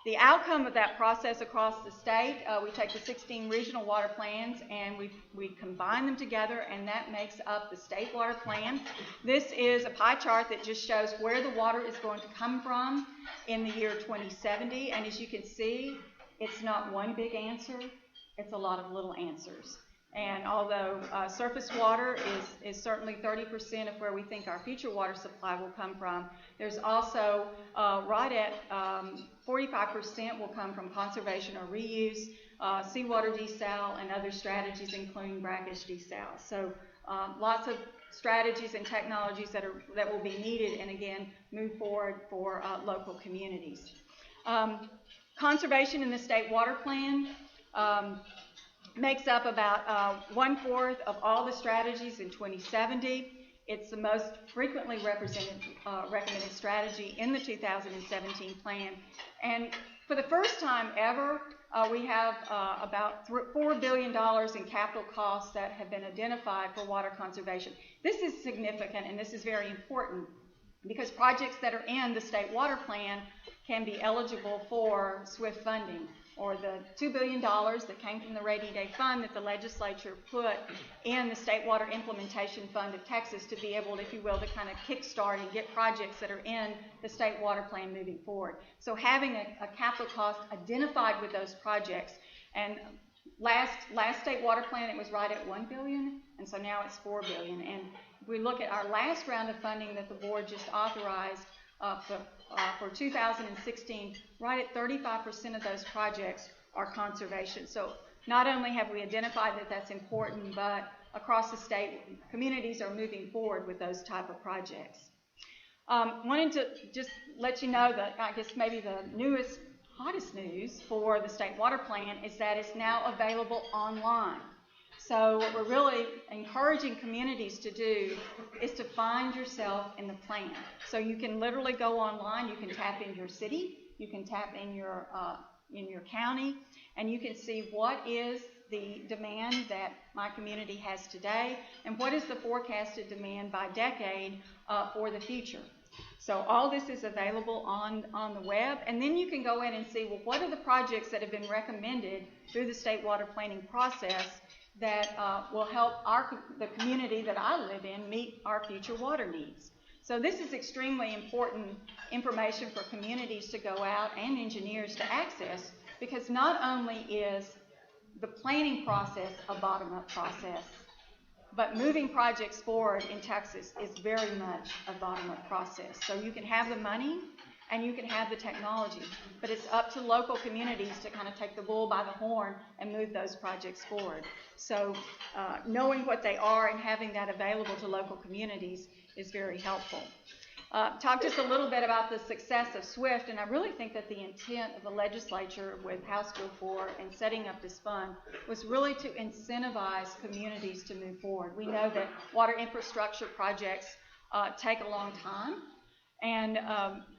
The outcome of that process across the state, we take the 16 regional water plans and we combine them together, and that makes up the state water plan. This is a pie chart that just shows where the water is going to come from in the year 2070, and as you can see, it's not one big answer, it's a lot of little answers. And although surface water is certainly 30% of where we think our future water supply will come from, there's also right at 45% will come from conservation or reuse, seawater desal, and other strategies including brackish desal. So lots of strategies and technologies that will be needed, and again, move forward for local communities. Conservation in the state water plan makes up about 1/4 of all the strategies in 2070. It's the most frequently recommended strategy in the 2017 plan. And for the first time ever, we have about $4 billion in capital costs that have been identified for water conservation. This is significant, and this is very important because projects that are in the state water plan can be eligible for SWIFT funding, or the $2 billion that came from the Rainy Day Fund that the legislature put in the State Water Implementation Fund of Texas to be able, if you will, to kind of kickstart and get projects that are in the state water plan moving forward. So having a capital cost identified with those projects, and last state water plan it was right at $1 billion, and so now it's $4 billion. And if we look at our last round of funding that the board just authorized for 2016, right at 35% of those projects are conservation. So not only have we identified that that's important, but across the state, communities are moving forward with those type of projects. Wanted to just let you know that I guess maybe the newest, hottest news for the state water plan is that it's now available online. So what we're really encouraging communities to do is to find yourself in the plan. So you can literally go online, you can tap in your city, you can tap in your county, and you can see what is the demand that my community has today and what is the forecasted demand by decade for the future. So all this is available on the web, and then you can go in and see, well, what are the projects that have been recommended through the state water planning process that will help the community that I live in meet our future water needs. So this is extremely important information for communities to go out and engineers to access, because not only is the planning process a bottom-up process, but moving projects forward in Texas is very much a bottom-up process. So you can have the money and you can have the technology, but it's up to local communities to kind of take the bull by the horn and move those projects forward. So knowing what they are and having that available to local communities is very helpful. Talk just a little bit about the success of SWIFT, and I really think that the intent of the legislature with House Bill 4 and setting up this fund was really to incentivize communities to move forward. We know that water infrastructure projects take a long time, and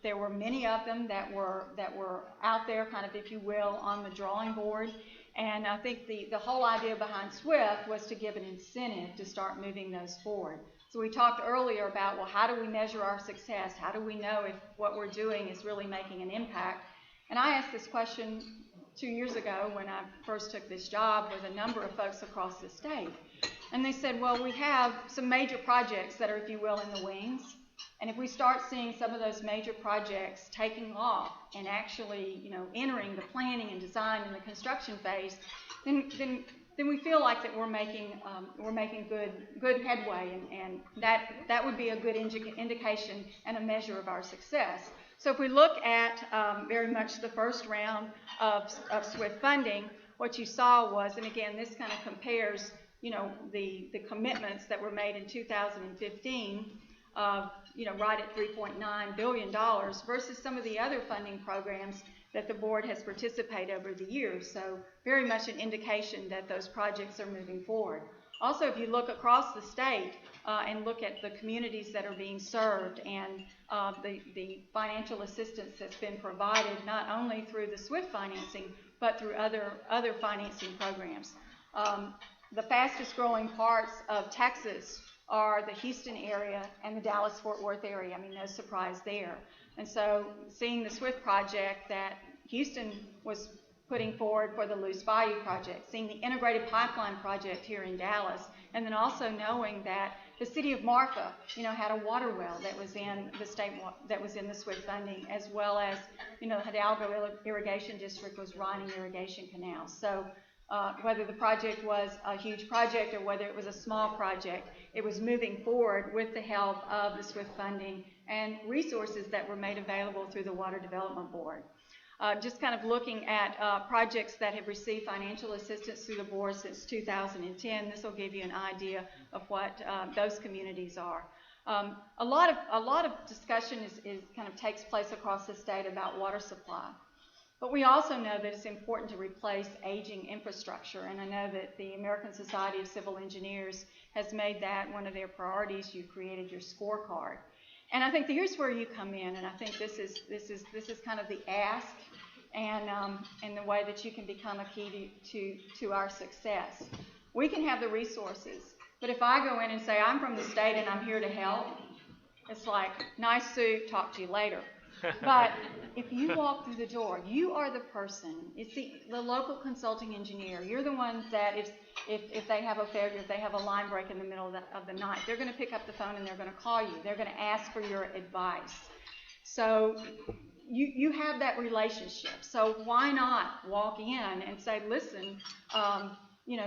there were many of them that were out there, kind of, if you will, on the drawing board. And I think the whole idea behind SWIFT was to give an incentive to start moving those forward. So we talked earlier about, well, how do we measure our success? How do we know if what we're doing is really making an impact? And I asked this question 2 years ago when I first took this job with a number of folks across the state. And they said, well, we have some major projects that are, if you will, in the wings. And if we start seeing some of those major projects taking off and actually, entering the planning and design and the construction phase, then we feel like that we're making good headway, and that would be a good indication and a measure of our success. So if we look at very much the first round of SWIFT funding, what you saw was, and again, this kind of compares, the commitments that were made in 2015. Right at $3.9 billion versus some of the other funding programs that the board has participated over the years. So very much an indication that those projects are moving forward. Also, if you look across the state and look at the communities that are being served and the financial assistance that's been provided, not only through the SWIFT financing, but through other financing programs. The fastest growing parts of Texas are the Houston area and the Dallas-Fort Worth area. I mean, no surprise there. And so seeing the SWIFT project that Houston was putting forward for the Luce Bayou project, seeing the integrated pipeline project here in Dallas, and then also knowing that the city of Marfa, had a water well that was in the SWIFT funding, as well as, Hidalgo Irrigation District was running irrigation canals. So whether the project was a huge project or whether it was a small project, it was moving forward with the help of the SWIFT funding and resources that were made available through the Water Development Board. Just kind of looking at projects that have received financial assistance through the board since 2010, this will give you an idea of what those communities are. A lot of discussion is kind of takes place across the state about water supply. But we also know that it's important to replace aging infrastructure, and I know that the American Society of Civil Engineers has made that one of their priorities. You created your scorecard. And I think here's where you come in, and I think this is kind of the ask and the way that you can become a key to our success. We can have the resources, but if I go in and say, I'm from the state and I'm here to help, it's like, nice suit, talk to you later. But if you walk through the door, you are the person. It's the local consulting engineer. You're the ones that if they have a failure, if they have a line break in the middle of the night, they're going to pick up the phone and they're going to call you. They're going to ask for your advice. So you have that relationship. So why not walk in and say, listen,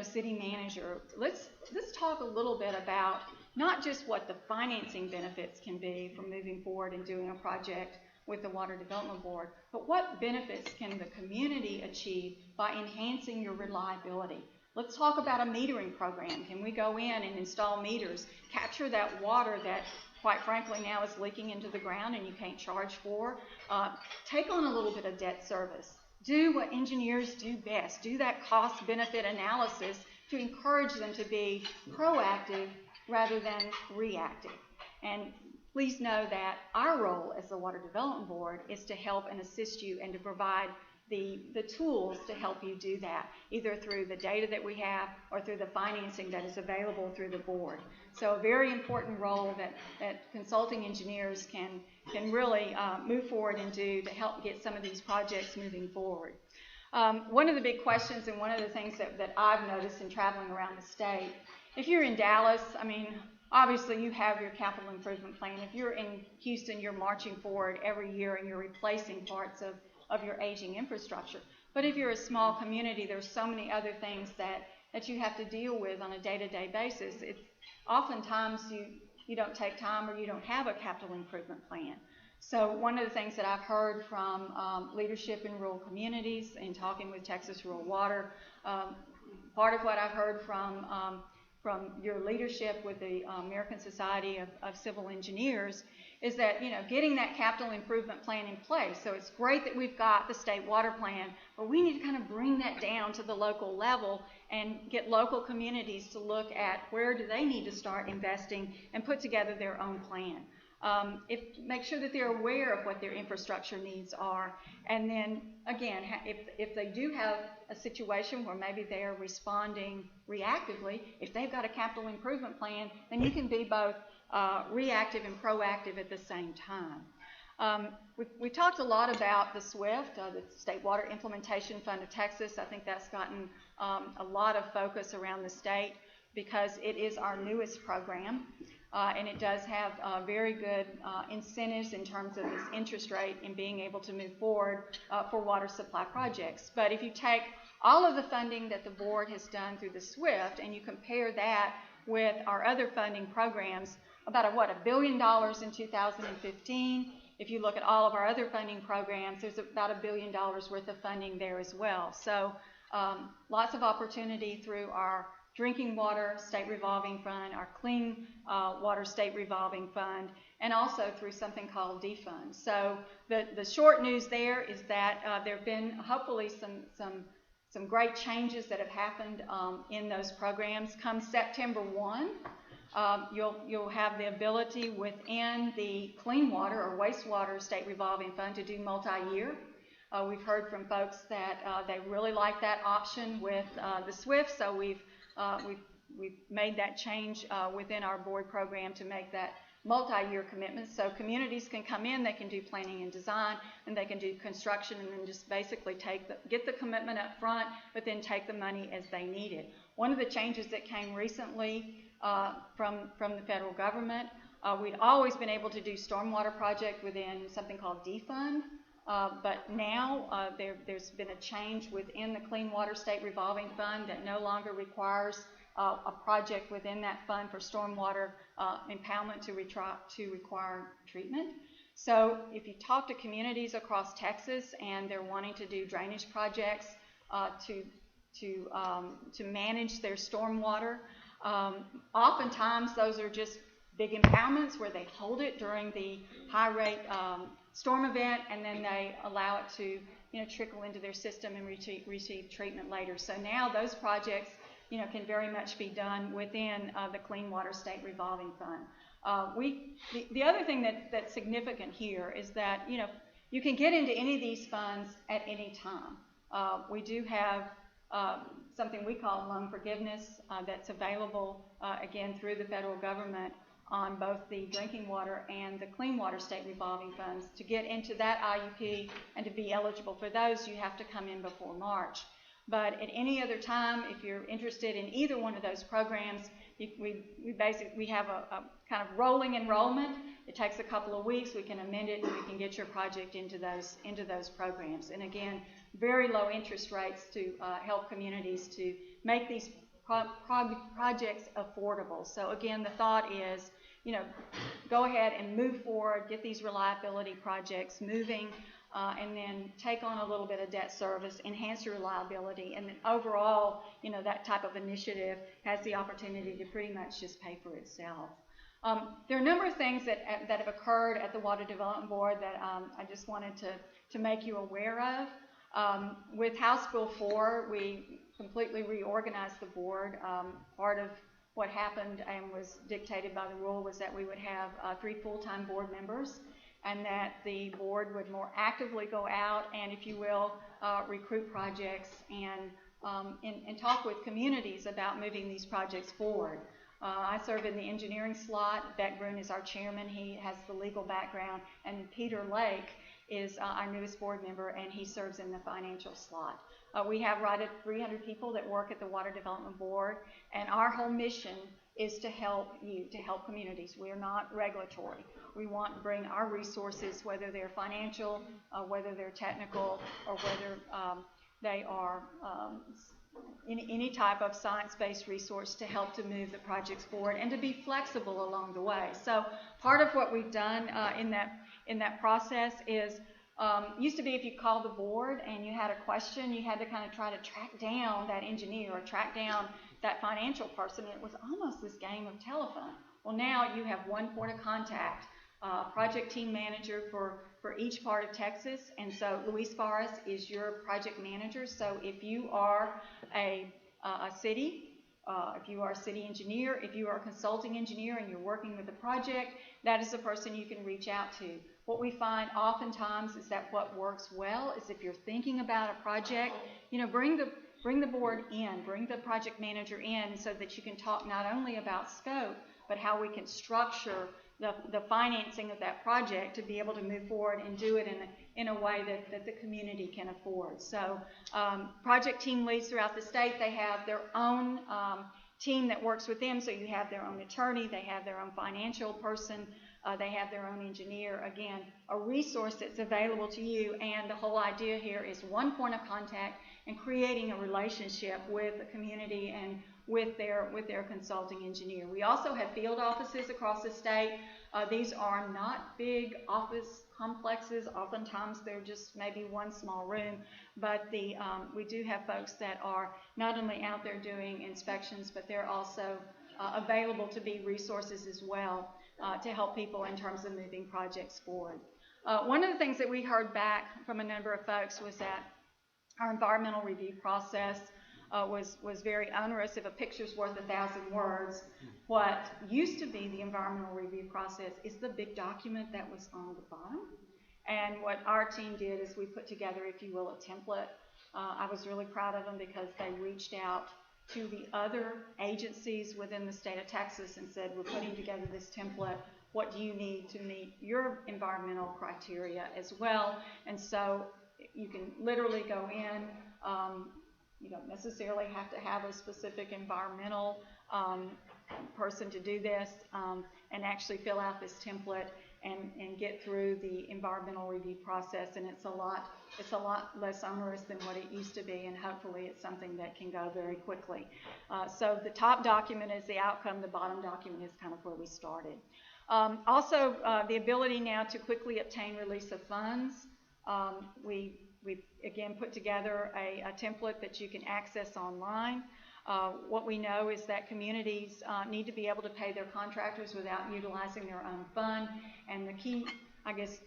city manager, let's talk a little bit about not just what the financing benefits can be from moving forward and doing a project with the Water Development Board, but what benefits can the community achieve by enhancing your reliability? Let's talk about a metering program. Can we go in and install meters, capture that water that, quite frankly, now is leaking into the ground and you can't charge for? Take on a little bit of debt service. Do what engineers do best. Do that cost-benefit analysis to encourage them to be proactive rather than reactive. And please know that our role as the Water Development Board is to help and assist you and to provide the tools to help you do that, either through the data that we have or through the financing that is available through the board. So a very important role that consulting engineers can really move forward and do to help get some of these projects moving forward. One of the big questions and one of the things that I've noticed in traveling around the state, if you're in Dallas, obviously you have your capital improvement plan. If you're in Houston, you're marching forward every year and you're replacing parts of your aging infrastructure. But if you're a small community, there's so many other things that you have to deal with on a day-to-day basis. It's oftentimes you don't take time or you don't have a capital improvement plan. So one of the things that I've heard from leadership in rural communities and talking with Texas Rural Water, part of what I've heard from your leadership with the American Society of Civil Engineers is that, getting that capital improvement plan in place. So it's great that we've got the state water plan, but we need to kind of bring that down to the local level and get local communities to look at where do they need to start investing and put together their own plan. Make sure that they're aware of what their infrastructure needs are. And then, again, if they do have a situation where maybe they are responding reactively, if they've got a capital improvement plan, then you can be both reactive and proactive at the same time. We talked a lot about the SWIFT, the State Water Implementation Fund of Texas. I think that's gotten a lot of focus around the state because it is our newest program. And it does have very good incentives in terms of its interest rate in being able to move forward for water supply projects. But if you take all of the funding that the board has done through the SWIFT and you compare that with our other funding programs, about $1 billion in 2015. If you look at all of our other funding programs, there's about $1 billion worth of funding there as well. So lots of opportunity through our Drinking Water State Revolving Fund, our Clean Water State Revolving Fund, and also through something called defund. So the short news there is that there have been hopefully some great changes that have happened in those programs. Come September 1, you'll have the ability within the Clean Water or Wastewater State Revolving Fund to do multi-year. We've heard from folks that they really like that option with the SWIFT, so we've made that change within our board program to make that multi-year commitment. So communities can come in, they can do planning and design, and they can do construction, and then just basically get the commitment up front, but then take the money as they need it. One of the changes that came recently from the federal government, we'd always been able to do stormwater project within something called defund. But now there's been a change within the Clean Water State Revolving Fund that no longer requires a project within that fund for stormwater impoundment to require treatment. So if you talk to communities across Texas and they're wanting to do drainage projects to manage their stormwater, oftentimes those are just big impoundments where they hold it during the high rate storm event, and then they allow it to trickle into their system and receive treatment later. So now those projects can very much be done within the Clean Water State Revolving Fund. The other thing that's significant here is that you can get into any of these funds at any time. We do have something we call loan forgiveness that's available again through the federal government on both the drinking water and the Clean Water State Revolving Funds. To get into that IUP and to be eligible for those, you have to come in before March. But at any other time, if you're interested in either one of those programs, we have a kind of rolling enrollment. It takes a couple of weeks. We can amend it and we can get your project into those programs. And again, very low interest rates to help communities to make these projects affordable. So again, the thought is, go ahead and move forward, get these reliability projects moving, and then take on a little bit of debt service, enhance your reliability, and then overall, that type of initiative has the opportunity to pretty much just pay for itself. There are a number of things that have occurred at the Water Development Board that I just wanted to make you aware of. With House Bill 4, we completely reorganized the board. Part of what happened and was dictated by the rule was that we would have 3 full-time board members, and that the board would more actively go out and, if you will, recruit projects and talk with communities about moving these projects forward. I serve in the engineering slot. Beck Brune is our chairman. He has the legal background. And Peter Lake is our newest board member, and he serves in the financial slot. We have right at 300 people that work at the Water Development Board, and our whole mission is to help you, to help communities. We are not regulatory. We want to bring our resources, whether they're financial, whether they're technical, or whether they are any type of science-based resource to help to move the projects forward and to be flexible along the way. So part of what we've done in that process is used to be if you called the board and you had a question, you had to kind of try to track down that engineer or track down that financial person. It was almost this game of telephone. Well, now you have one point of contact, project team manager for each part of Texas, and so Luis Fares is your project manager. So if you are a city, if you are a city engineer, if you are a consulting engineer and you're working with a project, that is the person you can reach out to. What we find oftentimes is that what works well is if you're thinking about a project, bring the board in, bring the project manager in so that you can talk not only about scope, but how we can structure the financing of that project to be able to move forward and do it in a way that the community can afford. So project team leads throughout the state, they have their own team that works with them. So you have their own attorney, they have their own financial person, they have their own engineer. Again, a resource that's available to you, and the whole idea here is one point of contact and creating a relationship with the community and with their consulting engineer. We also have field offices across the state. These are not big office complexes. Oftentimes they're just maybe one small room, but we do have folks that are not only out there doing inspections, but they're also available to be resources as well to help people in terms of moving projects forward. One of the things that we heard back from a number of folks was that our environmental review process was very onerous. If a picture's worth 1,000 words, what used to be the environmental review process is the big document that was on the bottom. And what our team did is we put together, if you will, a template. I was really proud of them because they reached out to the other agencies within the state of Texas and said, we're putting together this template. What do you need to meet your environmental criteria as well? And so you can literally go in. You don't necessarily have to have a specific environmental person to do this, and actually fill out this template. and get through the environmental review process. And it's a lot less onerous than what it used to be, and hopefully it's something that can go very quickly. So the top document is the outcome. The bottom document is kind of where we started. Also, the ability now to quickly obtain release of funds. We've again put together a template that you can access online. What we know is that communities need to be able to pay their contractors without utilizing their own fund. And the key, I guess,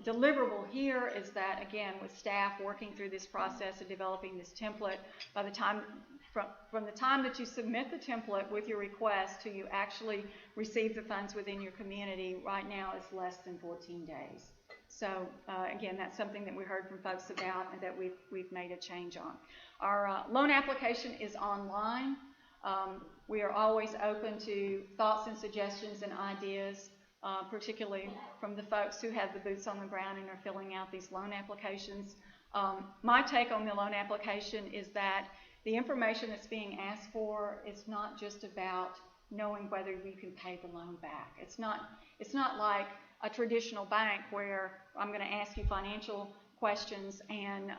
deliverable here is that, again, with staff working through this process of developing this template, by the time from the time that you submit the template with your request to you actually receive the funds within your community, right now is less than 14 days. So again, that's something that we heard from folks about and that we've made a change on. Our loan application is online. We are always open to thoughts and suggestions and ideas, particularly from the folks who have the boots on the ground and are filling out these loan applications. My take on the loan application is that the information that's being asked for is not just about knowing whether you can pay the loan back. It's not like a traditional bank where I'm going to ask you financial questions and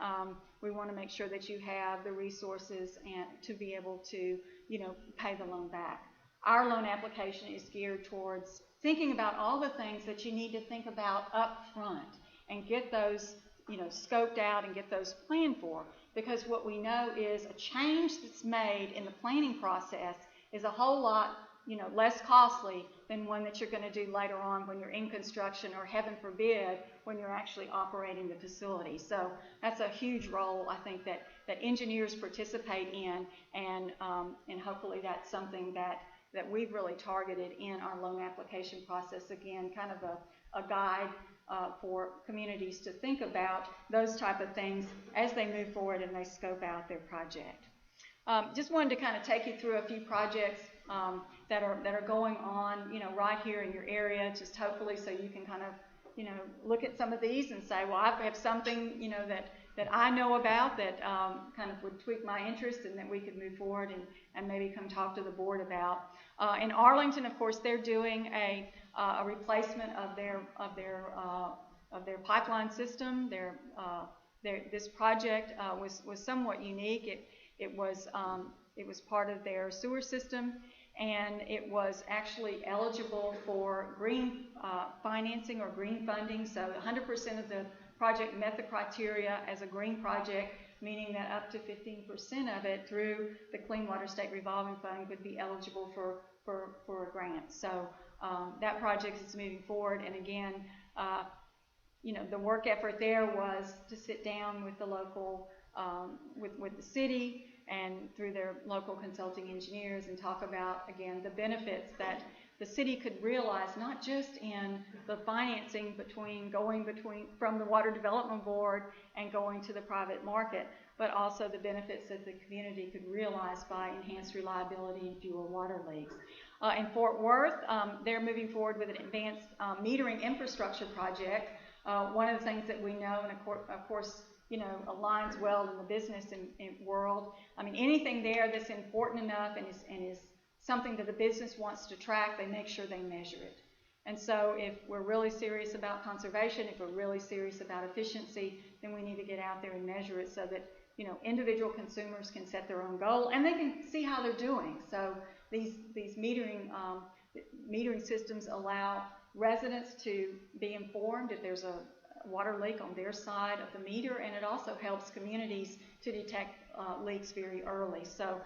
we want to make sure that you have the resources and to be able to, pay the loan back. Our loan application is geared towards thinking about all the things that you need to think about up front and get those, scoped out and get those planned for. Because what we know is a change that's made in the planning process is a whole lot, less costly than one that you're going to do later on when you're in construction, or heaven forbid, when you're actually operating the facility. So that's a huge role, I think, that engineers participate in, and hopefully that's something that we've really targeted in our loan application process. Again, kind of a guide for communities to think about those type of things as they move forward and they scope out their project. Just wanted to kind of take you through a few projects that are going on, right here in your area, just hopefully so you can kind of, look at some of these and say, well, I have something, that I know about that kind of would tweak my interest and that we could move forward and maybe come talk to the board about. In Arlington, of course, they're doing a replacement of their pipeline system. This project was somewhat unique. It was part of their sewer system, and it was actually eligible for green financing or green funding. So 100% of the project met the criteria as a green project, meaning that up to 15% of it through the Clean Water State Revolving Fund would be eligible for a grant. So that project is moving forward, and again, the work effort there was to sit down with the local, with the city and through their local consulting engineers and talk about, again, the benefits that the city could realize, not just in the financing from the Water Development Board and going to the private market, but also the benefits that the community could realize by enhanced reliability and fewer water leaks. In Fort Worth, they're moving forward with an advanced metering infrastructure project. One of the things that we know, and of course, aligns well in the business world. I mean, anything there that's important enough and is something that the business wants to track, they make sure they measure it. And so if we're really serious about conservation, if we're really serious about efficiency, then we need to get out there and measure it so that, individual consumers can set their own goal and they can see how they're doing. So these metering systems allow residents to be informed if there's a water leak on their side of the meter, and it also helps communities to detect leaks very early. So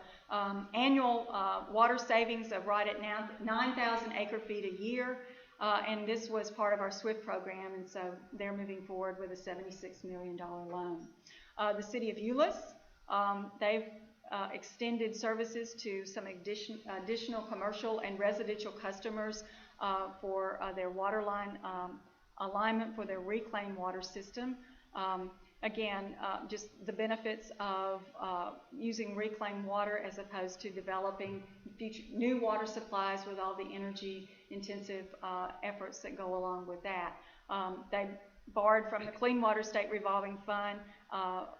annual water savings of right at now 9,000 acre-feet a year, and this was part of our SWIFT program, and so they're moving forward with a $76 million loan. The city of Euless, they've extended services to some additional commercial and residential customers for their water line alignment for their reclaimed water system. Again, just the benefits of using reclaimed water as opposed to developing new water supplies with all the energy-intensive efforts that go along with that. They borrowed from the Clean Water State Revolving Fund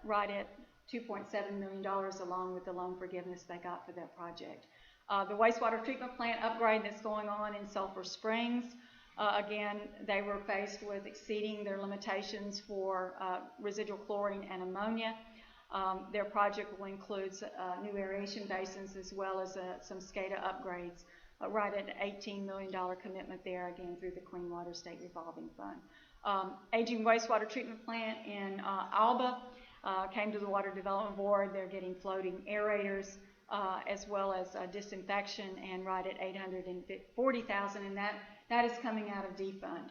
right at $2.7 million, along with the loan forgiveness they got for that project. The wastewater treatment plant upgrade that's going on in Sulphur Springs. Again, they were faced with exceeding their limitations for residual chlorine and ammonia. Their project will include new aeration basins as well as some SCADA upgrades, right at an $18 million commitment there, again, through the Clean Water State Revolving Fund. Aging wastewater treatment plant in Alba came to the Water Development Board. They're getting floating aerators as well as disinfection, and right at $840,000, and that is coming out of defund.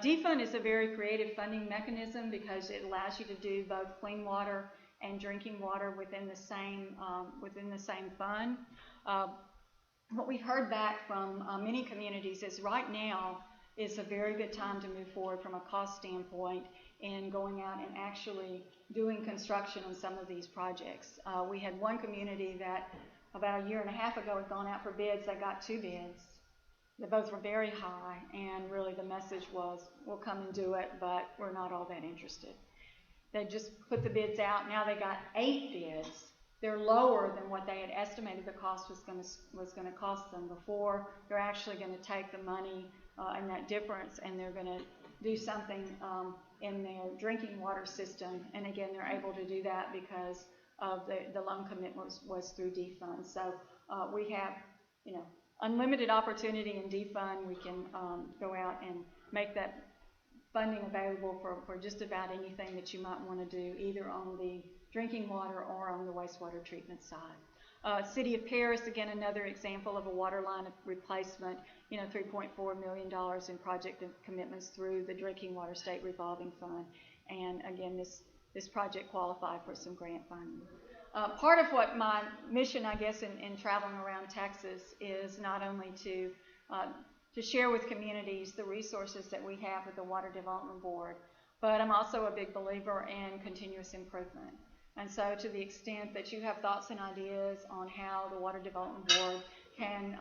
Defund is a very creative funding mechanism because it allows you to do both clean water and drinking water within the same fund. What we've heard back from many communities is right now is a very good time to move forward from a cost standpoint in going out and actually doing construction on some of these projects. We had one community that about a year and a half ago had gone out for bids. They got 2 bids. They both were very high, and really the message was, we'll come and do it, but we're not all that interested. They just put the bids out. Now they got 8 bids. They're lower than what they had estimated the cost was going to cost them before. They're actually going to take the money and that difference, and they're going to do something in their drinking water system. And again, they're able to do that because of the loan commitment was through defund. So we have, unlimited opportunity in defund. We can go out and make that funding available for just about anything that you might want to do, either on the drinking water or on the wastewater treatment side. City of Paris, again, another example of a water line of replacement, $3.4 million in project commitments through the Drinking Water State Revolving Fund. And again, this project qualified for some grant funding. Part of what my mission, I guess, in traveling around Texas is not only to share with communities the resources that we have with the Water Development Board, but I'm also a big believer in continuous improvement. And so to the extent that you have thoughts and ideas on how the Water Development Board can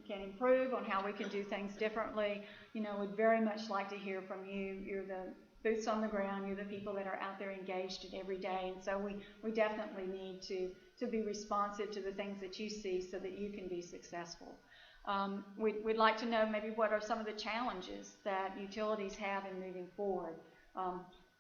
improve, on how we can do things differently, would very much like to hear from you. You're the boots on the ground. You're the people that are out there engaged in every day. And so we definitely need to be responsive to the things that you see so that you can be successful. We'd like to know maybe what are some of the challenges that utilities have in moving forward.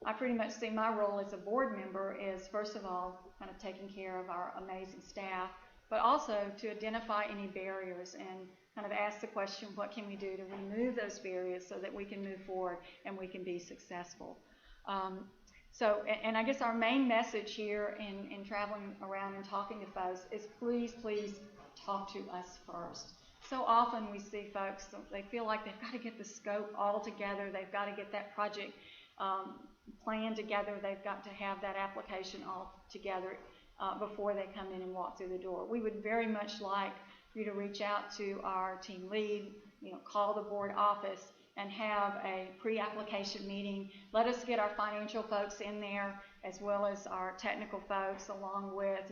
I pretty much see my role as a board member is, first of all, kind of taking care of our amazing staff, but also to identify any barriers and kind of ask the question, what can we do to remove those barriers so that we can move forward and we can be successful? And I guess our main message here in traveling around and talking to folks is please talk to us first. So often we see folks, they feel like they've got to get the scope all together. They've got to get that project plan together. They've got to have that application all together before they come in and walk through the door. We would very much like for you to reach out to our team lead, call the board office and have a pre-application meeting. Let us get our financial folks in there as well as our technical folks along with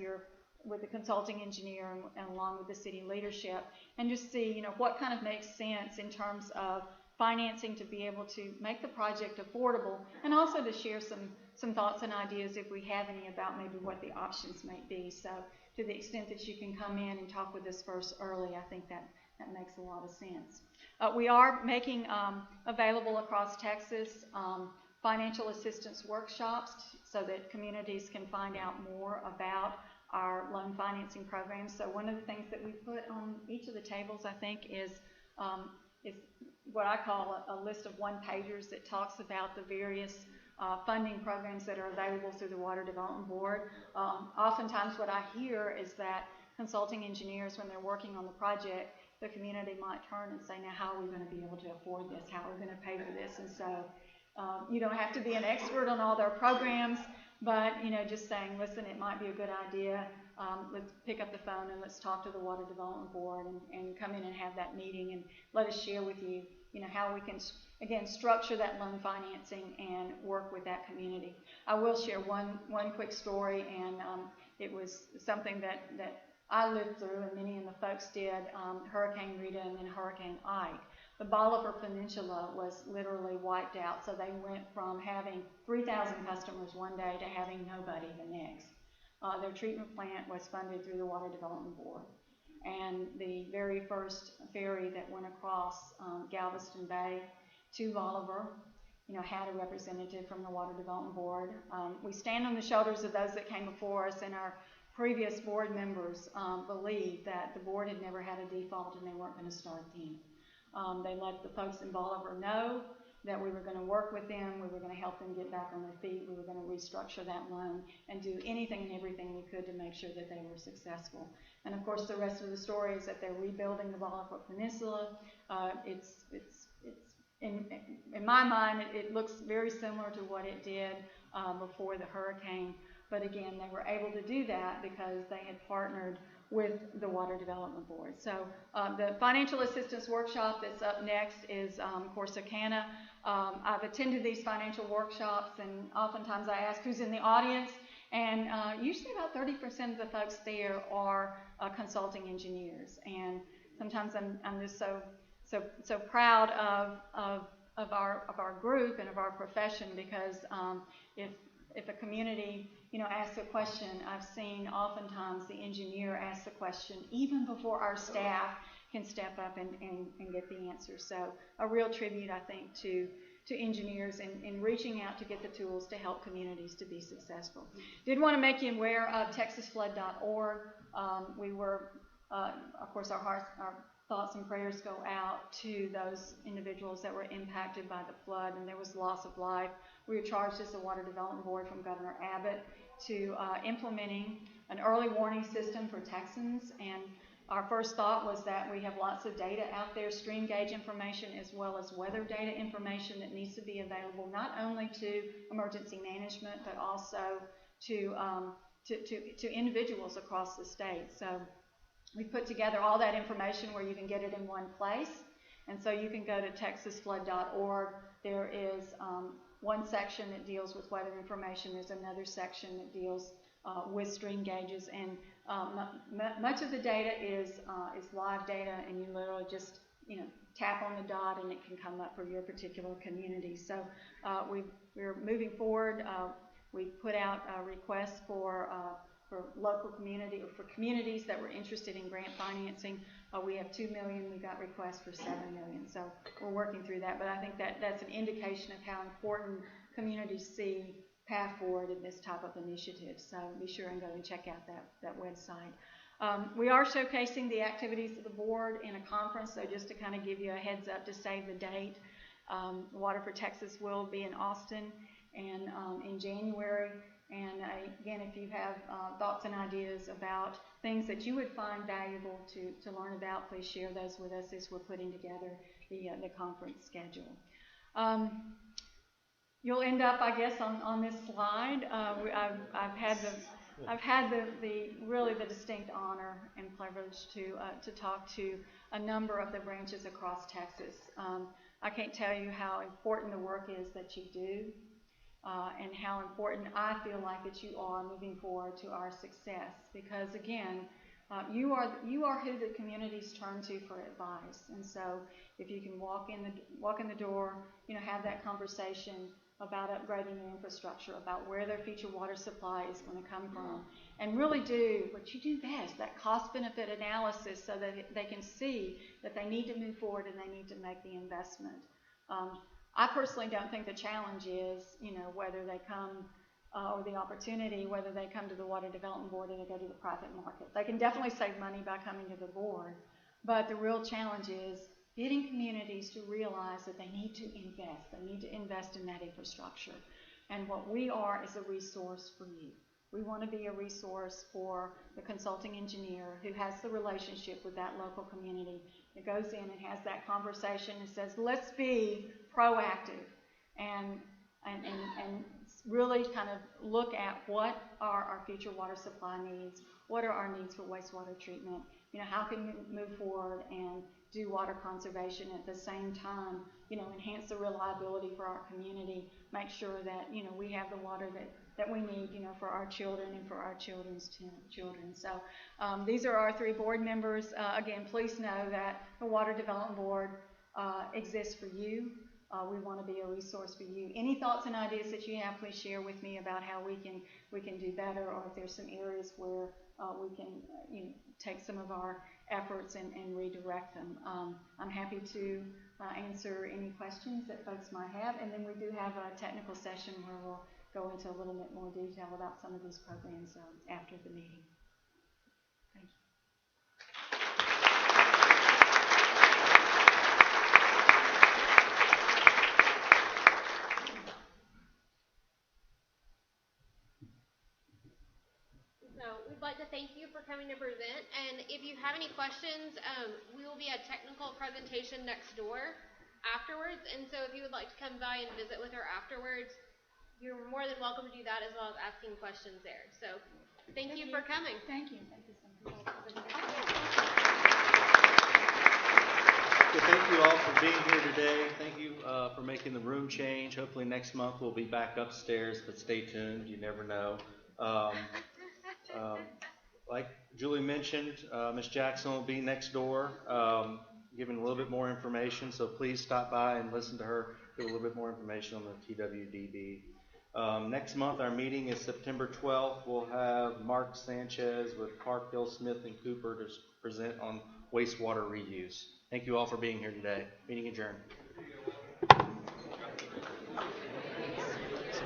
the consulting engineer and along with the city leadership, and just see what kind of makes sense in terms of financing to be able to make the project affordable, and also to share some thoughts and ideas if we have any about maybe what the options might be. So to the extent that you can come in and talk with us first early, I think that makes a lot of sense. We are making available across Texas financial assistance workshops so that communities can find out more about our loan financing programs. So one of the things that we put on each of the tables, I think, is what I call a list of one-pagers that talks about the various funding programs that are available through the Water Development Board. Oftentimes what I hear is that consulting engineers, when they're working on the project, the community might turn and say, now how are we going to be able to afford this? How are we going to pay for this? And so you don't have to be an expert on all their programs, but just saying, listen, it might be a good idea. Let's pick up the phone and let's talk to the Water Development Board and come in and have that meeting and let us share with you, how we can, again, structure that loan financing and work with that community. I will share one quick story, and it was something that I lived through and many of the folks did, Hurricane Rita and then Hurricane Ike. The Bolivar Peninsula was literally wiped out, so they went from having 3,000 customers one day to having nobody the next. Their treatment plant was funded through the Water Development Board. and the very first ferry that went across Galveston Bay to Bolivar, had a representative from the Water Development Board. We stand on the shoulders of those that came before us, and our previous board members believed that the board had never had a default and they weren't going to start then. They let the folks in Bolivar know that we were going to work with them, we were going to help them get back on their feet, we were going to restructure that loan and do anything and everything we could to make sure that they were successful. And of course, the rest of the story is that they're rebuilding the Bolivar Peninsula. In my mind, it looks very similar to what it did before the hurricane. But again, they were able to do that because they had partnered with the Water Development Board. So the financial assistance workshop that's up next is Corsicana. I've attended these financial workshops, and oftentimes I ask who's in the audience, and usually about 30% of the folks there are consulting engineers. And sometimes I'm just so proud of our group and of our profession, because if a community asks a question, I've seen oftentimes the engineer ask the question even before our staff can step up and get the answer. So a real tribute, I think, to engineers in reaching out to get the tools to help communities to be successful. Did want to make you aware of texasflood.org. We were, of course, our thoughts and prayers go out to those individuals that were impacted by the flood, and there was loss of life. We were charged as the Water Development Board from Governor Abbott to implementing an early warning system for Texans, and our first thought was that we have lots of data out there, stream gauge information as well as weather data information that needs to be available not only to emergency management but also to individuals across the state. So we put together all that information where you can get it in one place, and so you can go to texasflood.org. There is one section that deals with weather information. There's another section that deals with stream gauges, and much of the data is live data, and you literally just tap on the dot and it can come up for your particular community. So we're moving forward. We put out requests for local community, or for communities that were interested in grant financing. We have $2 million. We got requests for $7 million. So we're working through that. But I think that's an indication of how important communities see path forward in this type of initiative. So be sure and go and check out that website. We are showcasing the activities of the board in a conference. So just to kind of give you a heads up to save the date, Water for Texas will be in Austin and in January. And again, if you have thoughts and ideas about things that you would find valuable to learn about, please share those with us as we're putting together the conference schedule. You'll end up, I guess, on this slide. I've had the really the distinct honor and privilege to talk to a number of the branches across Texas. I can't tell you how important the work is that you do. And how important I feel like that you are moving forward to our success, because again, you are who the communities turn to for advice. And so, if you can walk in the door, have that conversation about upgrading their infrastructure, about where their future water supply is going to come from, and really do what you do best, that cost-benefit analysis, so that they can see that they need to move forward and they need to make the investment. I personally don't think the challenge is, whether they come, or the opportunity, whether they come to the Water Development Board or they go to the private market. They can definitely save money by coming to the board, but the real challenge is getting communities to realize that they need to invest. They need to invest in that infrastructure. And what we are is a resource for you. We want to be a resource for the consulting engineer who has the relationship with that local community, that goes in and has that conversation and says, let's be proactive and really kind of look at what are our future water supply needs, what are our needs for wastewater treatment, how can we move forward and do water conservation at the same time, enhance the reliability for our community, make sure that, we have the water that we need, for our children and for our children's children. So these are our three board members. Again, please know that the Water Development Board exists for you. We want to be a resource for you. Any thoughts and ideas that you have, please share with me about how we can do better, or if there's some areas where we can take some of our efforts and redirect them. I'm happy to answer any questions that folks might have, and then we do have a technical session where we'll go into a little bit more detail about some of these programs after the meeting. Thank you. So we'd like to thank you for coming to present, and if you have any questions, we will be at technical presentation next door afterwards, and so if you would like to come by and visit with her afterwards, you're more than welcome to do that, as well as asking questions there. So thank you for coming. Thank you. Thank you so much. So thank you all for being here today. Thank you for making the room change. Hopefully next month we'll be back upstairs, but stay tuned. You never know. Like Julie mentioned, Ms. Jackson will be next door giving a little bit more information, so please stop by and listen to her give a little bit more information on the TWDB. Next month our meeting is September 12th. We'll have Mark Sanchez with Parkhill, Smith, and Cooper to present on wastewater reuse. Thank you all for being here today. Meeting adjourned.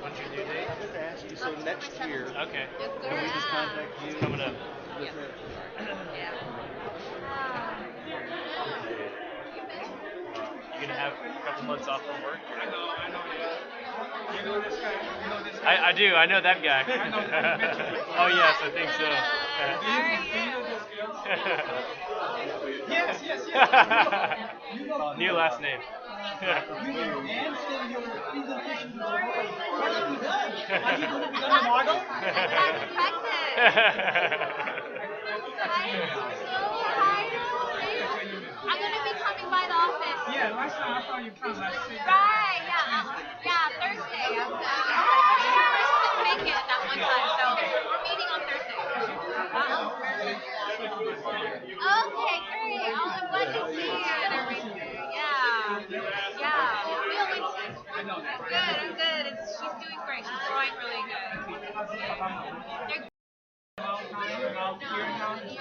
When's your due date? I was going to ask you, so next year, Okay. can we just contact you? It's coming up. Yeah. You're gonna have a couple months off from work? I know. You know this guy? You know this guy? I do. I know that guy. I know that. Oh yes, I think so. Yes. You know New last name. you know and still your presentation. What have you done? Are you going to become a model? I'm going to be coming by the office. Yeah, last time I saw you come, I see. Right, Thursday. I couldn't make it that one time, so we're meeting on Thursday. Okay, great. I'm glad to see you and everything. Yeah. I'm good. She's doing great. She's growing really good.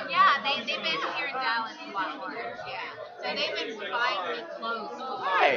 Yeah, they've been here in Dallas a lot more. Yeah. So they've been buying me clothes. Hey.